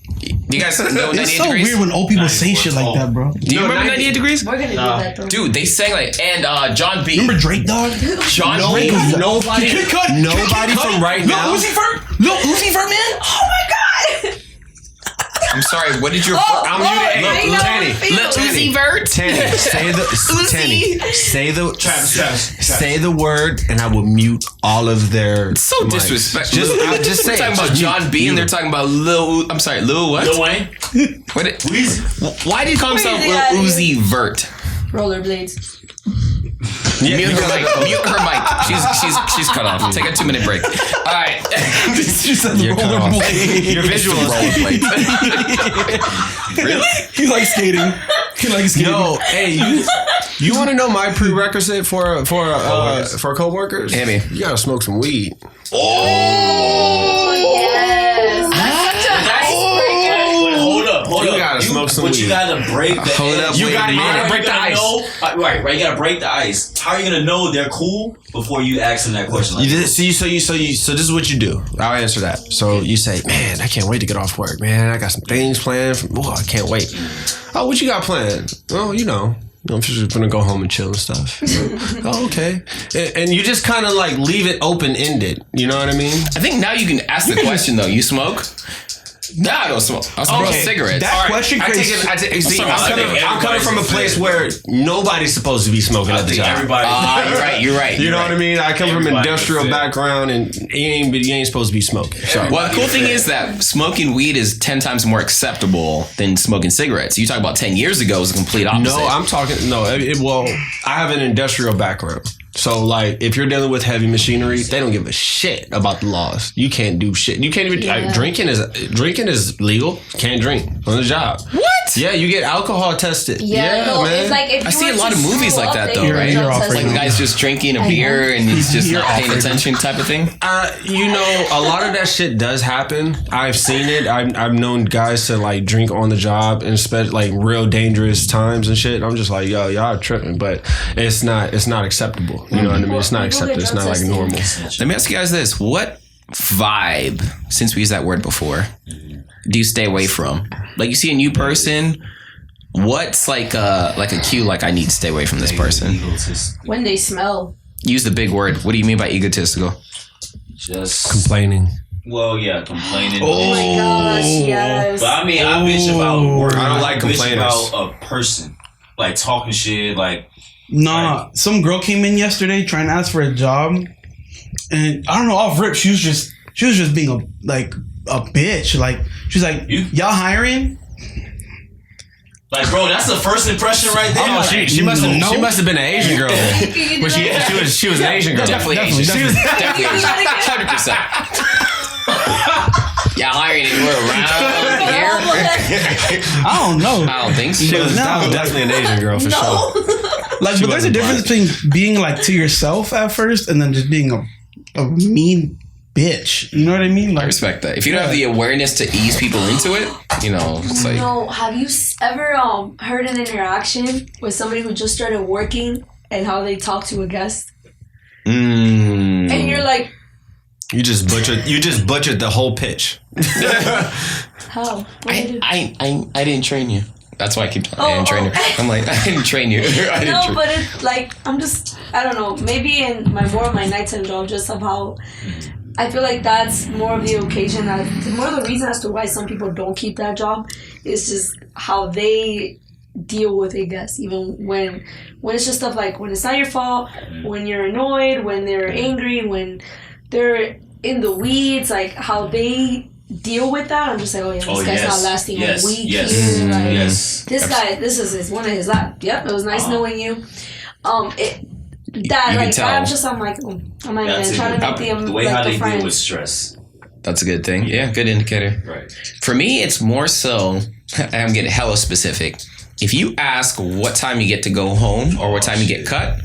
Do you guys know 98 It's so degrees? weird when old people say shit like that, bro. Do you remember 98 degrees? We're gonna do that though. Dude, they sang like, and John B. Remember Drake, dog? John B. Nobody from right now. Lil Uzi Vert, man. Oh my god. I'm sorry, what did your... I'm muted. Tany. Uzi Vert? Tany, say the word, and I will mute all of their. It's so mics. disrespectful. I'm just saying. We're talking about John B. and they're talking about Lil what? Lil Wayne. Why did you call himself Lil Uzi Vert? Rollerblades. Mute her mic. She's cut off. Take a 2-minute break. All right. You're cut off. Your visual rollerblade. Really? He likes skating. Yo, hey, you want to know my prerequisite for coworkers? Amy, you gotta smoke some weed. Yes. That's such a icebreaker. Hold up. You gotta smoke some But weed. you gotta break the Hold up, you wait a gotta minute. break the ice. Right. You gotta break the ice. How are you gonna know they're cool before you ask them that question? Like, So this is what you do. I'll answer that. So you say, man, I can't wait to get off work, man. I got some things planned. I can't wait. Oh, what you got planned? Oh, I'm just gonna go home and chill and stuff. Oh, okay. And you just kind of like leave it open ended. You know what I mean? I think now you can ask the question though. You smoke? No, I don't smoke. I smoke cigarettes. That question creates. I'm coming from a place where nobody's supposed to be smoking at the job. Everybody. You're right. You know what I mean? I come from an Everybody industrial fit. background, and you ain't supposed to be smoking. Sorry. Well, the cool thing is that smoking weed is 10 times more acceptable than smoking cigarettes. You talk about 10 years ago, it was the complete opposite. No, I'm talking. No, I have an industrial background. So, like, if you're dealing with heavy machinery, they don't give a shit about the laws. You can't do shit. You can't even drinking is legal. Can't drink on the job. What? Yeah, you get alcohol tested. Yeah, no, man. it's like if I you see a were lot to of movies screw like up, that, they though, would right? You're drug off test right Like the you. guy's just drinking a beer and he's just not paying attention type of thing. A lot of that shit does happen. I've seen it. I've known guys to like drink on the job and spend like real dangerous times and shit. I'm just like, yo, y'all are tripping, but it's not acceptable. You know what I mean? It's not People get accepted. It's not like drug normal. Let me ask you guys this. What vibe, since we used that word before, do you stay away from? Like you see a new person, what's like a cue like I need to stay away from this person? When they smell. Use the big word. What do you mean by egotistical? Just Complaining. Well, yeah, complaining. Oh my gosh, yes. But I mean, I bitch about work. I don't like bitch complainers. about a person, like talking shit, like. Nah, some girl came in yesterday trying to ask for a job, and I don't know, off rip, she was just being a bitch. Like she's like, y'all hiring? Like, bro, that's the first impression right there. Oh, she must have been an Asian girl. You But she was an Asian girl. Definitely Asian. She was definitely Asian. 100%. Y'all hiring anywhere around here? I don't know. I don't think so. She was definitely an Asian girl for sure. Like, but there's a difference between being like to yourself at first and then just being a mean bitch. You know what I mean? Like, I respect that. If you don't have the awareness to ease people into it, it's like. No, have you ever heard an interaction with somebody who just started working and how they talk to a guest? And you're like, You just butchered the whole pitch. how? I didn't train you. That's why I keep talking. I didn't train you. I'm like, I didn't train you. But it's like, I don't know, maybe in more of my nighttime job, just somehow, I feel like that's more of the occasion, more of the reason as to why some people don't keep that job is just how they deal with a guest, even when it's just stuff like when it's not your fault, when you're annoyed, when they're angry, when they're in the weeds, like how they deal with that. I'm just like, this guy's not lasting a week here. Like, this guy, this is one of his last. Yep, it was nice knowing you. I'm like, I'm not even trying to make the way how they friends. deal with stress. That's a good thing. Yeah, good indicator. Right. For me, it's more so, I'm getting hella specific. If you ask what time you get to go home or what time you get cut,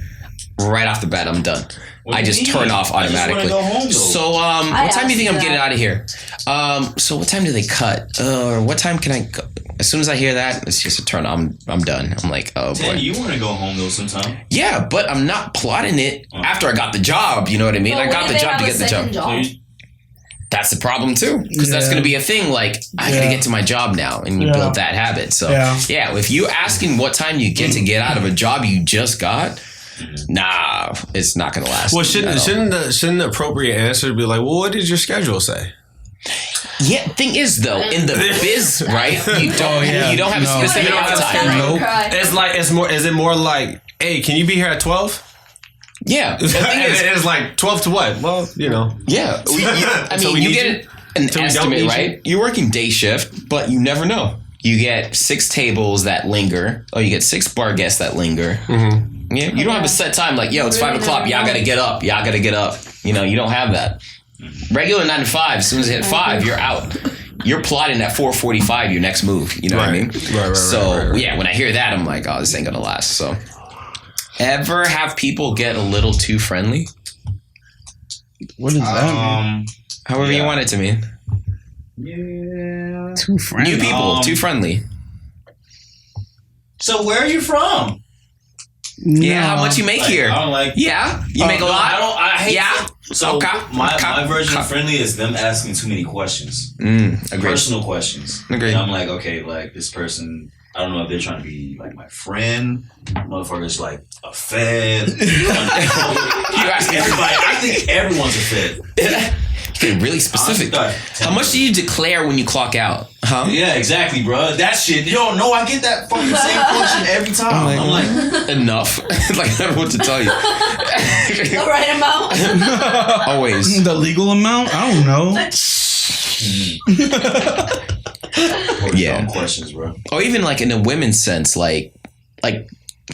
right off the bat, I'm done. I just turn off automatically. So, what time do you think I'm getting out of here? So what time do they cut? Or what time can I go? As soon as I hear that, it's just a turn. I'm done. I'm like, oh boy. You want to go home though sometime? Yeah, but I'm not plotting it after I got the job. You know what I mean? But I got the job to get the job. That's the problem too, because that's going to be a thing. Like I got to get to my job now, and you build that habit. So if you asking what time you get to get out of a job you just got. Nah, it's not gonna last. Well, shouldn't the appropriate answer be like, well, what did your schedule say? Yeah, thing is though, in the biz, right? You don't have a specific amount of time, right? It's like Is it more like, hey, can you be here at 12? Yeah, the thing is, it's like 12 to what? Well, Yeah, you get an estimate, right? You're working day shift, but you never know. You get 6 tables that linger, or you get 6 bar guests that linger. Mm-hmm. Yeah, you don't have a set time like, it's 5 o'clock. Y'all gotta get up. You don't have that. Regular 9 to 5. As soon as it hit 5, you're out. You're plotting at 4:45 your next move. You know what I mean? Right. So when I hear that, I'm like, oh, this ain't gonna last. So, ever have people get a little too friendly? What does that mean? However you want it to mean. Yeah. Too friendly. New people, too friendly. So where are you from? Yeah, how much you make here? I don't like. Yeah, you make a lot. I hate. Yeah. So my version of friendly is them asking too many questions. Personal questions. Agreed. And I'm like, okay, like this person. I don't know if they're trying to be like my friend. Motherfuckers like a fed. You ask everybody. I think everyone's a fed. Getting really specific. How much do you declare when you clock out? Huh? Yeah, exactly, bro. That shit. Yo, no, I get that fucking same question every time. I'm like enough. Like, I don't know what to tell you. The right amount. Always. The legal amount? I don't know. Yeah. Questions, bro. Or even like in a women's sense, like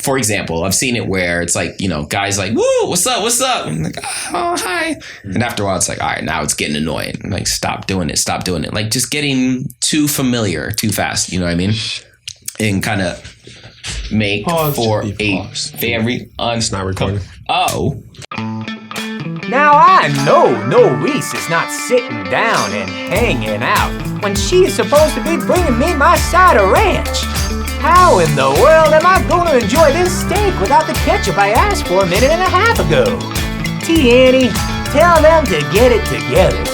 for example, I've seen it where it's like, you know, guys like, woo, what's up? And I'm like, oh, hi. And after a while, it's like, all right, now it's getting annoying. Like, stop doing it. Like, just getting too familiar too fast. You know what I mean? And kind of make for a very It's not recording. Oh. Now I know Noris is not sitting down and hanging out when she is supposed to be bringing me my side of ranch. How in the world am I going to enjoy this steak without the ketchup I asked for a minute and a half ago? Tany, tell them to get it together.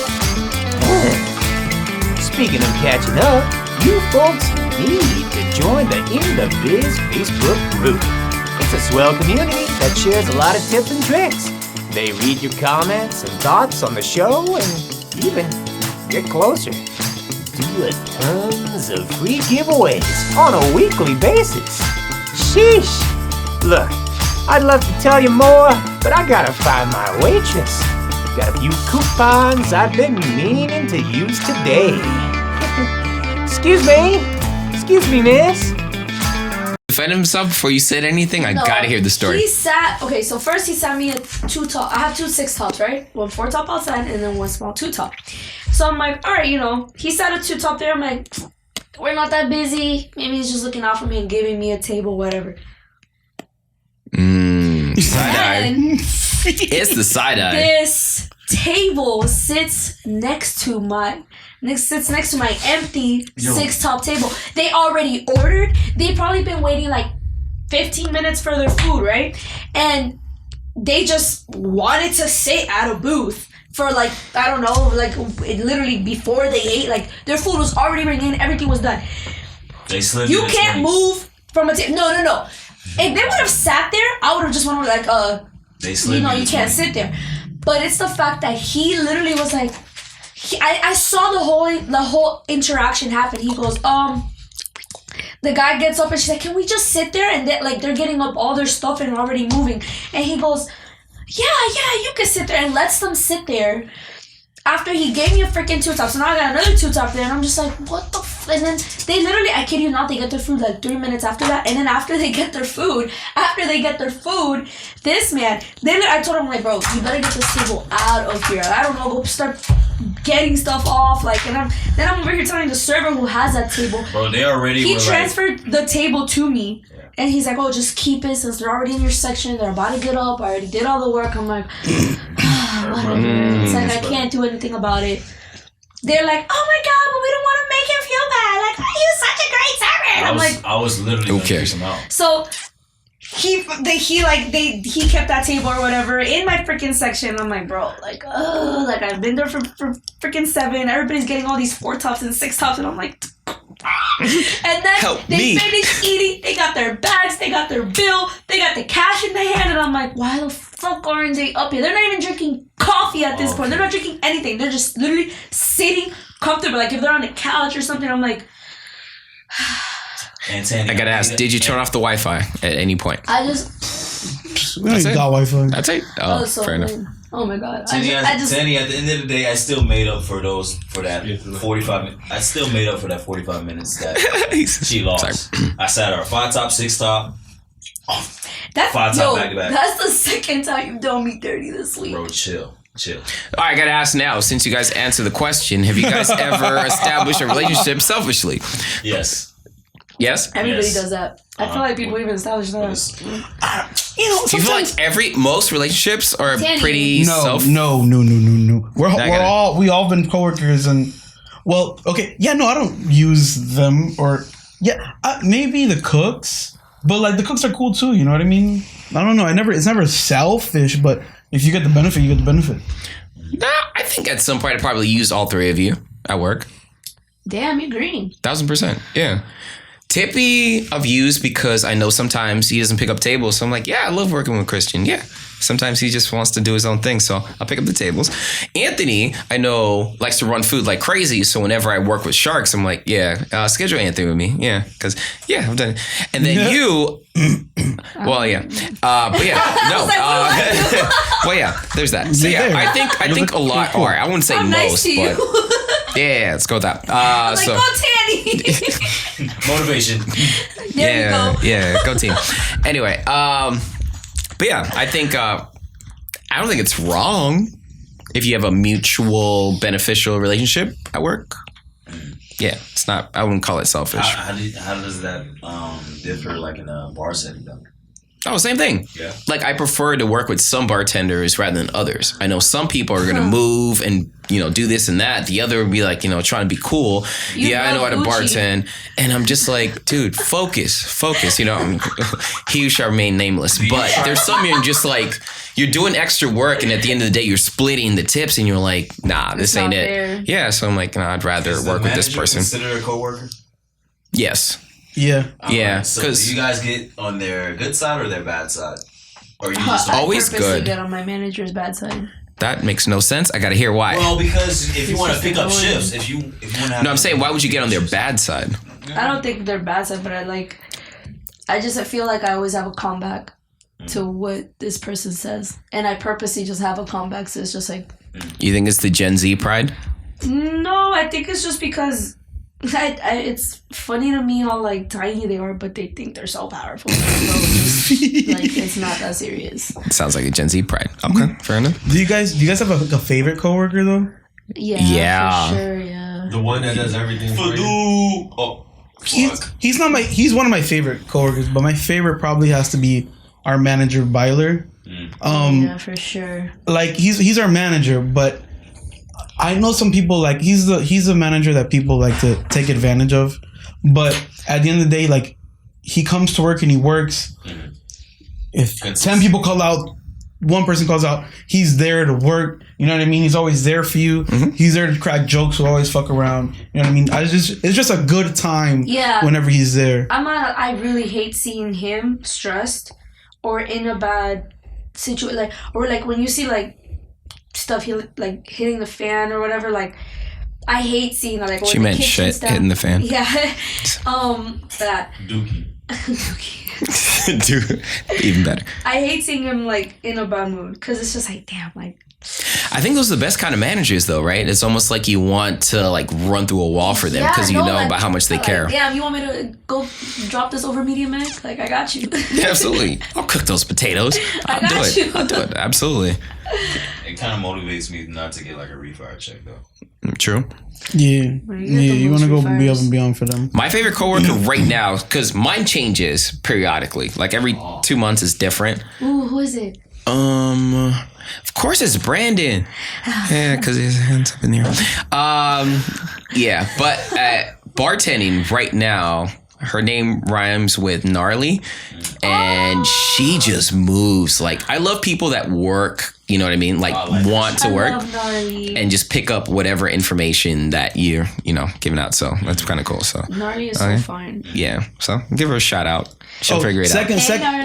Speaking of catching up, you folks need to join the In The Biz Facebook group. It's a swell community that shares a lot of tips and tricks. They read your comments and thoughts on the show and even get closer. Do tons of free giveaways on a weekly basis. Sheesh! Look, I'd love to tell you more, but I gotta find my waitress. Got a few coupons I've been meaning to use today. Excuse me, miss. Defend himself before you said anything? I gotta hear the story. So first he sent me a 2 top. I have 2 6 tops, right? 1 4 top outside and then 1 small 2 top. So I'm like, all right, you know, he sat a 2 top there. I'm like, we're not that busy. Maybe he's just looking out for me and giving me a table, whatever. Side eye. It's the side eye. This table sits next to my empty 6 top table. They already ordered. They probably been waiting like 15 minutes for their food, right? And they just wanted to sit at a booth for like, I don't know, like literally before they ate. Like their food was already bringing in, everything was done. You can't move from a table. No. If they would have sat there, I would have just went like, you can't sit there. But it's the fact that he literally was like, I saw the whole interaction happen. He goes, the guy gets up and she's like, can we just sit there? And they're getting up all their stuff and already moving. And he goes, yeah, you can sit there, and lets them sit there. After he gave me a freaking 2 top, so now I got another 2 top there, and I'm just like, what the and then they literally, I kid you not, they get their food like 3 minutes after that, and then after they get their food, this man, I told him, like, bro, you better get this table out of here. I don't know, go start getting stuff off, like, and I'm over here telling the server who has that table, bro, they already he transferred the table to me. And he's like, oh, just keep it since they're already in your section. They're about to get up. I already did all the work. I'm like, whatever. It's like, I can't do anything about it. They're like, oh my God, but we don't want to make him feel bad. Like, oh, he was such a great server. And I'm like, I was literally going to kick him out. So he kept that table or whatever in my freaking section. I'm like, bro, like, I've been there for freaking 7. Everybody's getting all these 4 tops and 6 tops. And I'm like, and then they finished eating. They got their bags, they got their bill, they got the cash in their hand, and I'm like, why the fuck aren't they up here? They're not even drinking coffee at this point. They're not drinking anything. They're just literally sitting comfortable. Like if they're on a couch or something, I'm like, and Tany, I gotta ask, did you turn off the Wi-Fi at any point? I just we don't got Wi-Fi. That's it. Oh, so fair enough. Oh my God. Tany, at the end of the day, I still made up for that 45 minutes. I still made up for that 45 minutes that she lost. I sat her 5 top, 6 top. That's 5 top back to back. That's the second time you've done me dirty this week. Bro, chill. All right, I gotta ask now, since you guys answered the question, have you guys ever established a relationship selfishly? Yes. Yes? Everybody does that. I feel like people even establish that. You know, do you feel like most relationships are pretty No. We all been coworkers and I don't use them or maybe the cooks. But like the cooks are cool too. You know what I mean? I don't know. It's never selfish, but if you get the benefit, you get the benefit. Nah, I think at some point I probably use all three of you at work. Damn, you're green. 1000%. Yeah. Tippy I've used because I know sometimes he doesn't pick up tables. So I'm like, yeah, I love working with Christian. Yeah. Sometimes he just wants to do his own thing. So I'll pick up the tables. Anthony, I know, likes to run food like crazy. So whenever I work with sharks, I'm like, yeah, schedule Anthony with me. Yeah. Because, yeah, I've done it. And then you, well, yeah. But yeah, no. Well, yeah, there's that. So yeah, I think a lot are. I wouldn't say I'm most, nice to but yeah, let's go with that. I'm like, so, go Tany. Motivation. There you go. Yeah, go team. Anyway, but yeah, I think I don't think it's wrong if you have a mutual beneficial relationship at work. Yeah, it's not. I wouldn't call it selfish. How does that differ, like in a bar setting, though? Oh, same thing. Yeah. Like I prefer to work with some bartenders rather than others. I know some people are going to move and, do this and that. The other would be like, trying to be cool. I know how to bartend. And I'm just like, dude, focus. He shall remain nameless. But there's some you're just like, you're doing extra work and at the end of the day, you're splitting the tips and you're like, nah, this ain't it. Fair. Yeah. So I'm like, nah, I'd rather work with this person. Consider a coworker? Yes. Yeah. Yeah. So do you guys get on their good side or their bad side? Or you just always I purposely good. get on my manager's bad side. That makes no sense. I got to hear why. Well, because if you want to pick up shifts, if you want to have... No, I'm saying, why would you get on their bad side? I don't think they're bad side, but I feel like I always have a comeback to what this person says. And I purposely just have a comeback, so it's just like... You think it's the Gen Z pride? No, I think it's just because... it's funny to me how like tiny they are, but they think they're so powerful. So it's not that serious. It sounds like a Gen Z pride. Okay, fair enough. Do you guys have a favorite coworker though? Yeah. For sure, yeah. The one that does everything for you. Oh, He's one of my favorite coworkers, but my favorite probably has to be our manager Byler. Yeah, for sure. Like he's our manager, but I know some people like he's the manager that people like to take advantage of, but at the end of the day, like he comes to work and he works. If 10 people call out, one person calls out, he's there to work. You know what I mean? He's always there for you. He's there to crack jokes. We'll always fuck around. You know what I mean? It's just a good time. Yeah. Whenever he's there. I really hate seeing him stressed or in a bad situation, or when you see stuff like hitting the fan or whatever, I hate seeing that. She meant shit hitting the fan. Yeah. That Dookie. Dude, even better. I hate seeing him in a bad mood because it's just damn, I think those are the best kind of managers though, right? It's almost like you want to run through a wall for them because about how much they care. Damn, you want me to go drop this over Medium Mac? I got you. Yeah, absolutely. I'll cook those potatoes. I'll do it. Absolutely. It kind of motivates me not to get a refire check though. True. Yeah. You want to go be up and beyond for them. My favorite coworker right now, because mine changes periodically. Every 2 months is different. Ooh, who is it? Of course it's Brandon. Yeah, because his hands up in the air. Yeah, but bartending right now, her name rhymes with gnarly, and she just moves. I love people that work, you know what I mean? Want to work and just pick up whatever information that you're, giving out. So that's kind of cool. So gnarly is so fun. Yeah. So give her a shout out. She'll figure it out.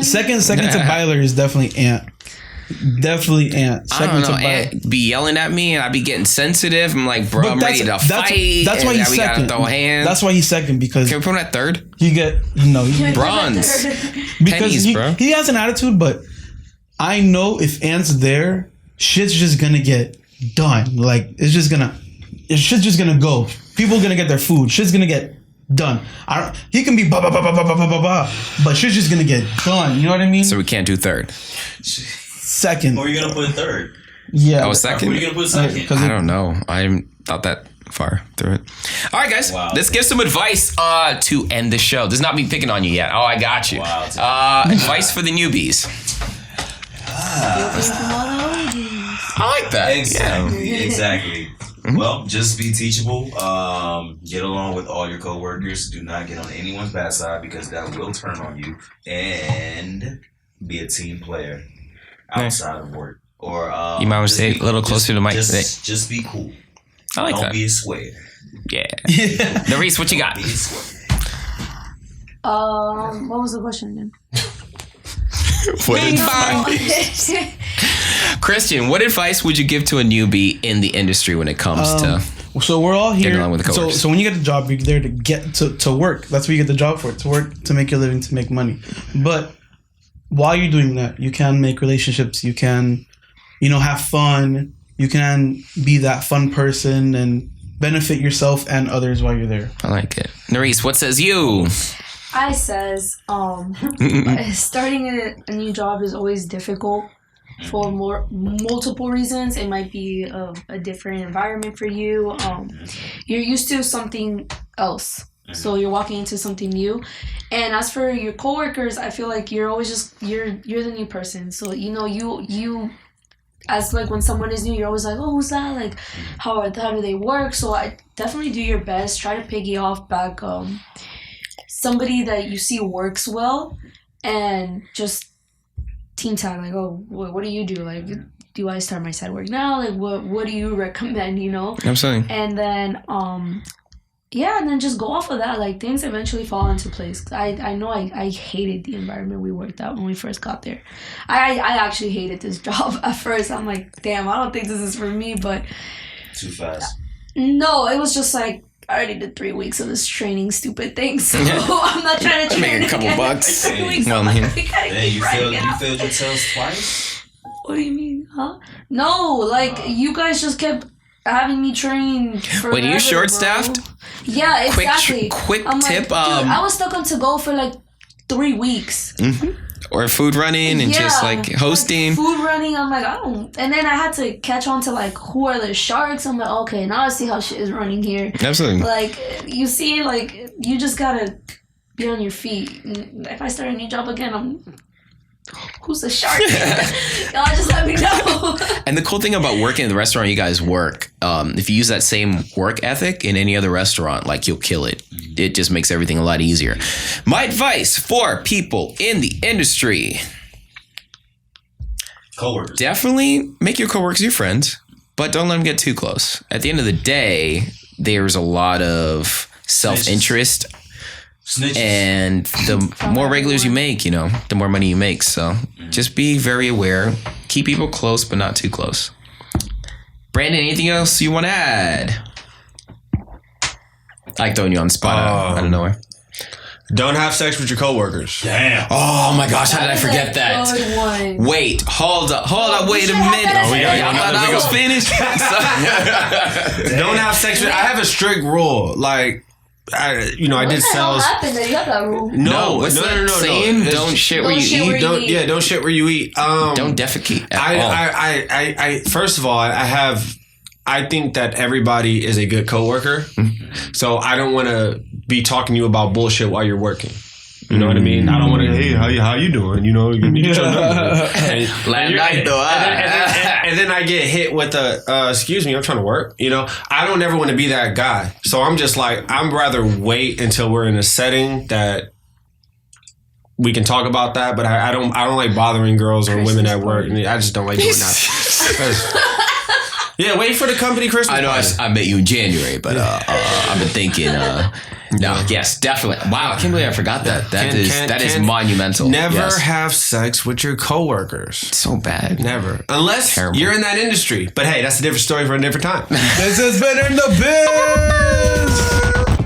Second to Byler is definitely Ant. Definitely Ant. I don't know. Ant be yelling at me and I be getting sensitive. I'm like, bro, I'm ready to fight. That's why he's second. Throw hands. That's why he's second because. Can we put him at third? You get bronze. Because he has an attitude, but I know if Ant's there, shit's just gonna get done. Shit's just gonna go. People are gonna get their food. Shit's gonna get done. He can be ba ba ba ba ba ba ba ba, but shit's just gonna get done. You know what I mean? So we can't do third. Second. Or are you gonna put third? Yeah. Oh, second? Who are you gonna put second? I don't know. I'm not that far through it. All right, guys. Wow. Let's give some advice to end the show. This is not me picking on you yet. Oh, I got you. Wow. Advice for the newbies. I like that. Exactly. Yeah. Exactly. Well, just be teachable. Get along with all your coworkers. Do not get on anyone's bad side because that will turn on you. And be a team player outside of work. Or you might want to stay a little closer to the mic. Just be cool. I like that. Don't be a square. Yeah. Noris, what you got? Be a square. What was the question again? Christian, what advice would you give to a newbie in the industry when it comes to so we're all here getting along with the coworkers? So when you get the job, you're there to get to work. That's what you get the job for, to work, to make your living, to make money. But while you're doing that, you can make relationships, you can, have fun, you can be that fun person and benefit yourself and others while you're there. I like it. Noris, what says you? I says, starting a new job is always difficult for multiple reasons. It might be a different environment for you. You're used to something else, so you're walking into something new. And as for your coworkers, I feel like you're always you're the new person. So you as like when someone is new, you're always like, oh, who's that? Like, how do they work? So I definitely do your best. Try to piggy off back somebody that you see works well, and just team tag, like, oh, what do you do? Like, do I start my side work now? Like, what do you recommend, Absolutely. And then, and then just go off of that. Like, things eventually fall into place. I know I hated the environment we worked at when we first got there. I actually hated this job at first. I'm like, damn, I don't think this is for me, but... Too fast. No, it was just like, I already did 3 weeks of this training stupid thing, so I'm not trying to train make a couple bucks. For 3 weeks. Well, You failed your tails twice? What do you mean, huh? No, like, you guys just kept having me train forever, Wait, are you short-staffed? Yeah, exactly. Quick I'm tip. Like, dude, I was stuck on to go for like 3 weeks. Or food running and just like hosting. Like food running, I'm like, I don't. And then I had to catch on to like, who are the sharks? I'm like, okay, now I see how shit is running here. Absolutely. Like, you see, like, you just gotta be on your feet. And if I start a new job again, who's the shark? Y'all just let me know. And the cool thing about working in the restaurant you guys work, if you use that same work ethic in any other restaurant, like, you'll kill it. It just makes everything a lot easier. My advice for people in the industry: Coworkers. definitely make your coworkers your friends, but don't let them get too close. At the end of the day, there's a lot of self-interest. Snitches. And the more regulars you make, the more money you make. So just be very aware. Keep people close, but not too close. Brandon, anything else you want to add? I like throwing you on the spot out of nowhere. Don't have sex with your coworkers. Damn. Oh my gosh, how did I forget that? Wait, hold up, wait a minute. I thought I was finished. Don't have sex with. I have a strict rule. Like, I did sales. What happened that you got that rule? No. Saying? Don't shit where you eat. Don't shit where you eat. Don't defecate at all. I first of all, I think that everybody is a good coworker. So I don't want to be talking to you about bullshit while you're working. You know what I mean? I don't want to, hey, how you doing? You get your number. And then I get hit with excuse me, I'm trying to work. I don't ever want to be that guy. So I'm just like, I'd rather wait until we're in a setting that we can talk about that. But I don't like bothering girls or women at work. I just don't like doing that. Yeah, wait for the company Christmas. I know I met you in January, but I've been thinking. No, yes, definitely. Wow, I can't believe I forgot that. That is monumental. Never have sex with your coworkers. So bad. Never. Unless you're in that industry. But hey, that's a different story for a different time. This has been In The Biz!